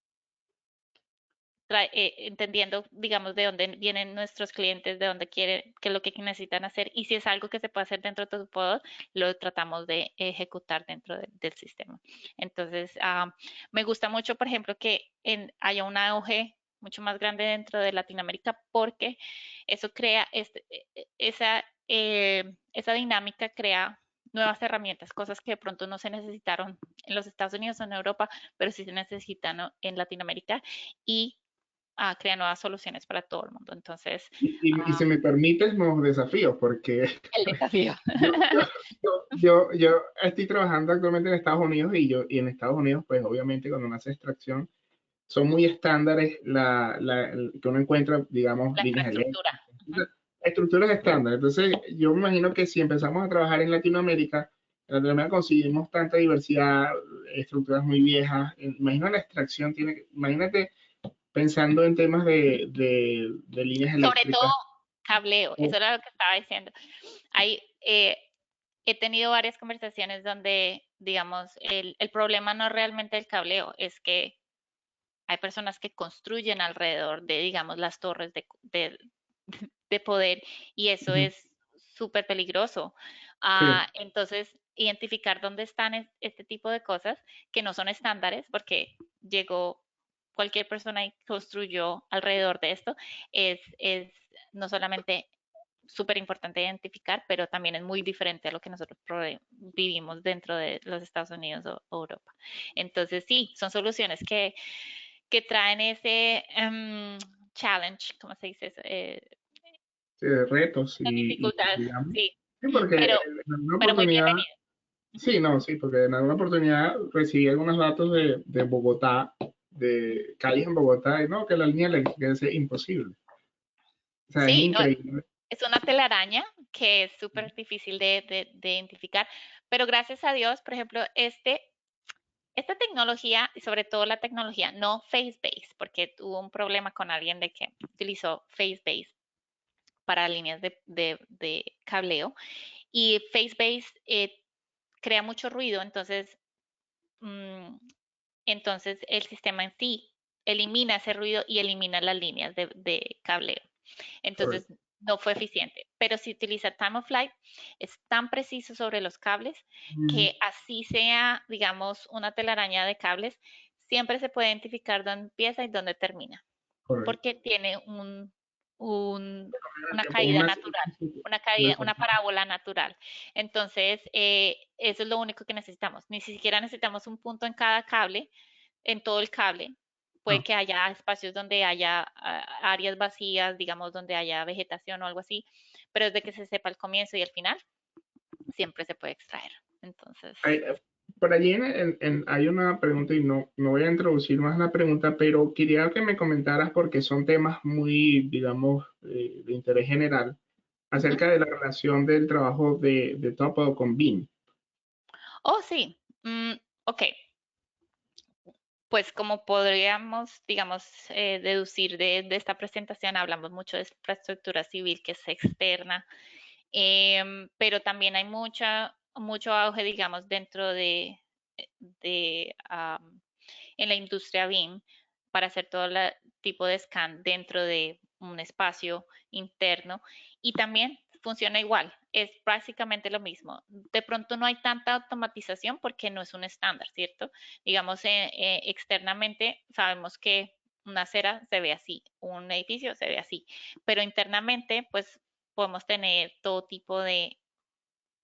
Speaker 2: entendiendo, digamos, de dónde vienen nuestros clientes, de dónde quieren, qué es lo que necesitan hacer y si es algo que se puede hacer dentro de tu poder, lo tratamos de ejecutar dentro del sistema. Entonces, me gusta mucho, por ejemplo, que haya un auge mucho más grande dentro de Latinoamérica porque eso crea, esa dinámica crea nuevas herramientas, cosas que de pronto no se necesitaron en los Estados Unidos o en Europa, pero sí se necesitan, ¿no?, en Latinoamérica y crea nuevas soluciones para todo el mundo. Entonces,
Speaker 1: Y si me permites, nuevos desafíos, porque
Speaker 2: el desafío.
Speaker 1: yo, yo, yo estoy trabajando actualmente en Estados Unidos y en Estados Unidos, pues obviamente cuando uno hace extracción, son muy estándares que uno encuentra, digamos,
Speaker 2: La
Speaker 1: líneas
Speaker 2: infraestructura.
Speaker 1: eléctricas, estructuras estándar. Entonces, yo me imagino que si empezamos a trabajar en Latinoamérica conseguimos tanta diversidad, estructuras muy viejas. Imagino la extracción imagínate pensando en temas de líneas
Speaker 2: Sobre todo
Speaker 1: eléctricas.
Speaker 2: cableo,
Speaker 1: Oh,
Speaker 2: eso era lo que estaba diciendo. Hay, he tenido varias conversaciones donde, digamos, el problema no es realmente el cableo, es que hay personas que construyen alrededor de, digamos, las torres de poder y eso
Speaker 1: ujú,
Speaker 2: es súper peligroso.
Speaker 1: sí,
Speaker 2: Entonces, identificar dónde están este tipo de cosas que no son estándares, porque llegó cualquier persona y construyó alrededor de esto, es no solamente súper importante identificar, pero también es muy diferente a lo que nosotros vivimos dentro de los Estados Unidos o Europa. Entonces, sí, son soluciones que traen ese challenge, ¿cómo se dice eso?
Speaker 1: Retos
Speaker 2: La
Speaker 1: y,
Speaker 2: dificultad,
Speaker 1: digamos,
Speaker 2: sí,
Speaker 1: sí, porque
Speaker 2: pero,
Speaker 1: en alguna
Speaker 2: pero muy
Speaker 1: oportunidad,
Speaker 2: bienvenido. Ujú.
Speaker 1: sí, no, sí, porque en alguna oportunidad recibí algunos datos de Bogotá, de calles en Bogotá, y no, que la línea eléctrica es imposible. O sea, es
Speaker 2: Sí, no,
Speaker 1: increíble.
Speaker 2: es una telaraña que es súper difícil de identificar, pero gracias a Dios, por ejemplo, esta tecnología, y sobre todo la tecnología no face-based, porque tuvo un problema con alguien de que utilizó face-based para líneas de cableo, y face-based crea mucho ruido, mm, entonces el sistema en sí elimina ese ruido y elimina las líneas de cableo. Entonces
Speaker 1: Correcto.
Speaker 2: no fue eficiente. Pero si utiliza Time of Flight, es tan preciso sobre los cables
Speaker 1: Mm,
Speaker 2: que así sea, digamos, una telaraña de cables, siempre se puede identificar dónde empieza y dónde termina,
Speaker 1: correcto.
Speaker 2: porque tiene una
Speaker 1: Por
Speaker 2: caída
Speaker 1: una
Speaker 2: natural, una
Speaker 1: de
Speaker 2: caída, una
Speaker 1: control.
Speaker 2: parábola natural. Entonces, eso es lo único que necesitamos. Ni siquiera necesitamos un punto en cada cable, en todo el cable. Puede
Speaker 1: Ah,
Speaker 2: que haya espacios donde haya áreas vacías, digamos, donde haya vegetación o algo así, pero desde que se sepa el comienzo y el final, siempre se puede extraer. Entonces,
Speaker 1: hay- por allí hay una pregunta y no voy a introducir más la pregunta, pero quería que me comentaras porque son temas muy, digamos, de interés general
Speaker 2: ujú.
Speaker 1: acerca de la relación del trabajo de Topo con BIM.
Speaker 2: Oh, sí. Ok, pues como podríamos, digamos, deducir de esta presentación, hablamos mucho de infraestructura civil que es externa, pero también hay mucho auge, digamos, dentro de en la industria BIM para hacer todo el tipo de scan dentro de un espacio interno y también funciona igual, es básicamente lo mismo. De pronto no hay tanta automatización porque no es un estándar, ¿cierto? Digamos, externamente sabemos que una acera se ve así, un edificio se ve así, pero internamente pues podemos tener todo tipo de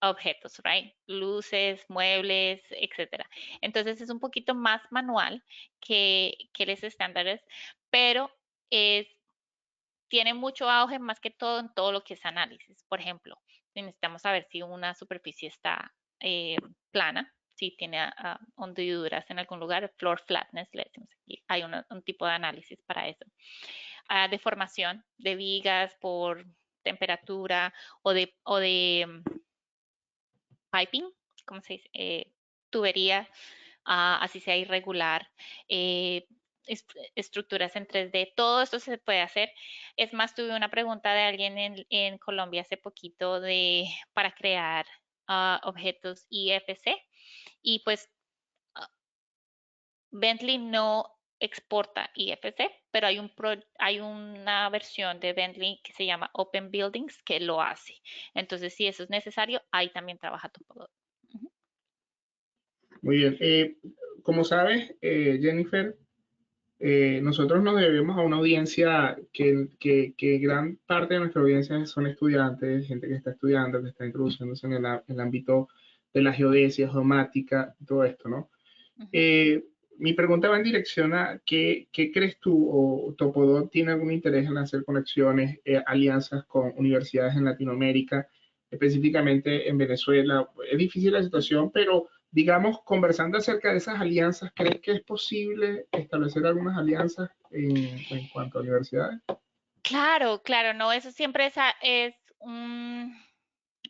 Speaker 2: objetos, right? Luces, muebles, etcétera. Entonces es un poquito más manual que los estándares, pero es, tiene mucho auge más que todo en todo lo que es análisis. Por ejemplo, si necesitamos saber si una superficie está plana, si tiene hendiduras en algún lugar, floor flatness, le decimos aquí. Hay un tipo de análisis para eso. Deformación de vigas por temperatura o de piping, ¿cómo se dice? Tubería, así sea irregular, eh, estructuras en 3D, todo esto se puede hacer. Es más, tuve una pregunta de alguien en Colombia hace poquito para crear objetos IFC y pues ah, Bentley no exporta IFC, pero hay una versión de Bentley que se llama Open Buildings que lo hace. Entonces, si eso es necesario, ahí también trabaja Topodot. Ujú.
Speaker 1: Muy bien. Como sabes, Jennifer, nosotros nos debemos a una audiencia que gran parte de nuestra audiencia son estudiantes, gente que está estudiando, que está introduciéndose en el ámbito de la geodesia, geomática, todo esto, ¿no?
Speaker 2: Ujú.
Speaker 1: Eh, Mi pregunta va en dirección a qué crees tú o Topodot tiene algún interés en hacer conexiones, alianzas con universidades en Latinoamérica, específicamente en Venezuela. Es difícil la situación, pero digamos, conversando acerca de esas alianzas, ¿crees que es posible establecer algunas alianzas en cuanto a universidades?
Speaker 2: Claro, claro, no, eso siempre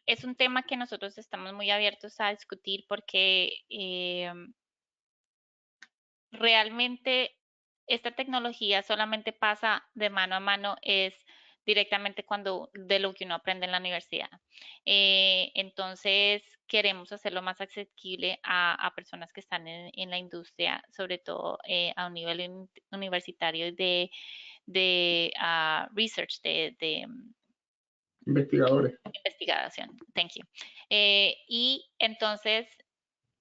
Speaker 2: es un tema que nosotros estamos muy abiertos a discutir porque realmente esta tecnología solamente pasa de mano a mano, es directamente cuando de lo que uno aprende en la universidad. Entonces, queremos hacerlo más accesible a personas que están en la industria, sobre todo a un nivel universitario de research, de
Speaker 1: Investigadores.
Speaker 2: investigación. Thank you. Y entonces,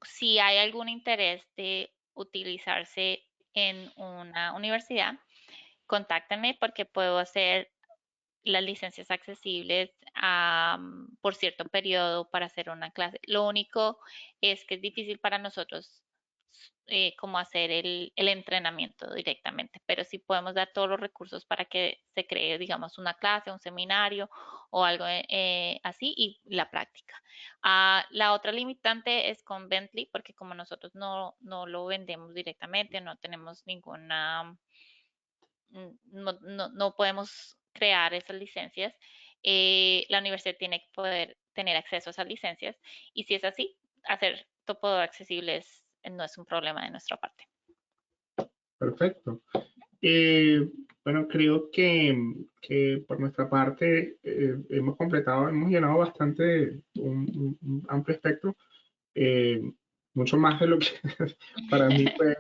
Speaker 2: si hay algún interés de utilizarse en una universidad, contáctenme porque puedo hacer las licencias accesibles por cierto periodo para hacer una clase. Lo único es que es difícil para nosotros como hacer el entrenamiento directamente, pero sí podemos dar todos los recursos para que se cree, digamos, una clase, un seminario o algo así y la práctica. La otra limitante es con Bentley, porque como nosotros no lo vendemos directamente, no tenemos ninguna no podemos crear esas licencias. La universidad tiene que poder tener acceso a esas licencias y si es así, hacer todo accesible no es un problema de nuestra parte.
Speaker 1: Perfecto. Eh, bueno, creo que por nuestra parte hemos completado, hemos llenado bastante un amplio espectro, eh, mucho más de lo que para mí fue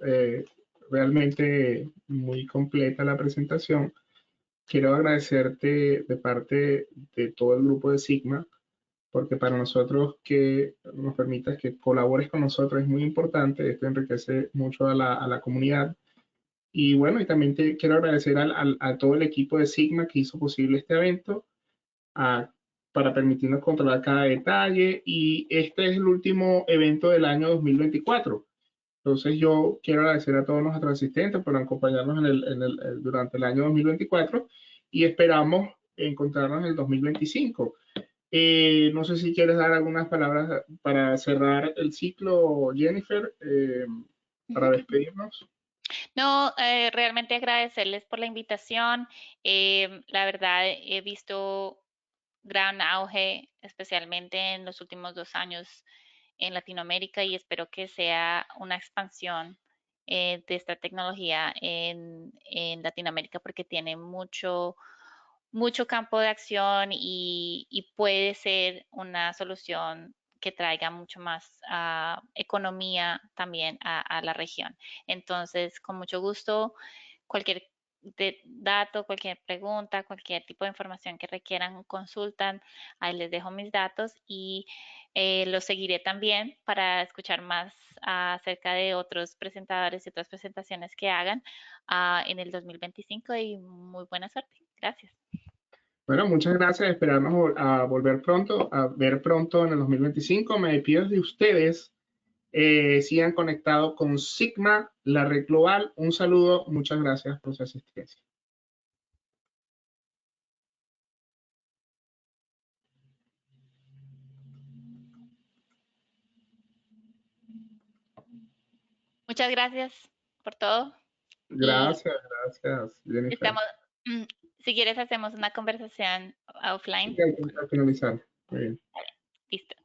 Speaker 1: eh, realmente muy completa la presentación. Quiero agradecerte de parte de todo el grupo de Sigma, porque para nosotros que nos permitas que colabores con nosotros es muy importante, esto enriquece mucho a la comunidad. Y bueno, y también te quiero agradecer a todo el equipo de Sigma que hizo posible este evento, a- para permitirnos controlar cada detalle. Y este es el último evento del año 2024. Entonces yo quiero agradecer a todos nuestros asistentes por acompañarnos durante el año 2024 y esperamos encontrarnos en el 2025. No sé si quieres dar algunas palabras para cerrar el ciclo, Jennifer, para despedirnos.
Speaker 2: No, realmente agradecerles por la invitación. La verdad, he visto gran auge, especialmente en los últimos 2 años en Latinoamérica y espero que sea una expansión de esta tecnología en Latinoamérica porque tiene mucho campo de acción y puede ser una solución que traiga mucho más economía también a la región. Entonces, con mucho gusto, cualquier dato, cualquier pregunta, cualquier tipo de información que requieran, consultan, ahí les dejo mis datos y los seguiré también para escuchar más acerca de otros presentadores y otras presentaciones que hagan en el 2025 y muy buena suerte. Gracias.
Speaker 1: Bueno, muchas gracias. Esperamos a volver pronto, a ver pronto en el 2025. Me despido de ustedes. Sigan conectados con Sigma, la red global. Un saludo. Muchas gracias por su asistencia.
Speaker 2: Muchas gracias por todo y
Speaker 1: Gracias, gracias, Jennifer.
Speaker 2: estamos, mm, si quieres hacemos una conversación
Speaker 1: Sí,
Speaker 2: offline.
Speaker 1: al finalizar. Muy bien.
Speaker 2: Listo.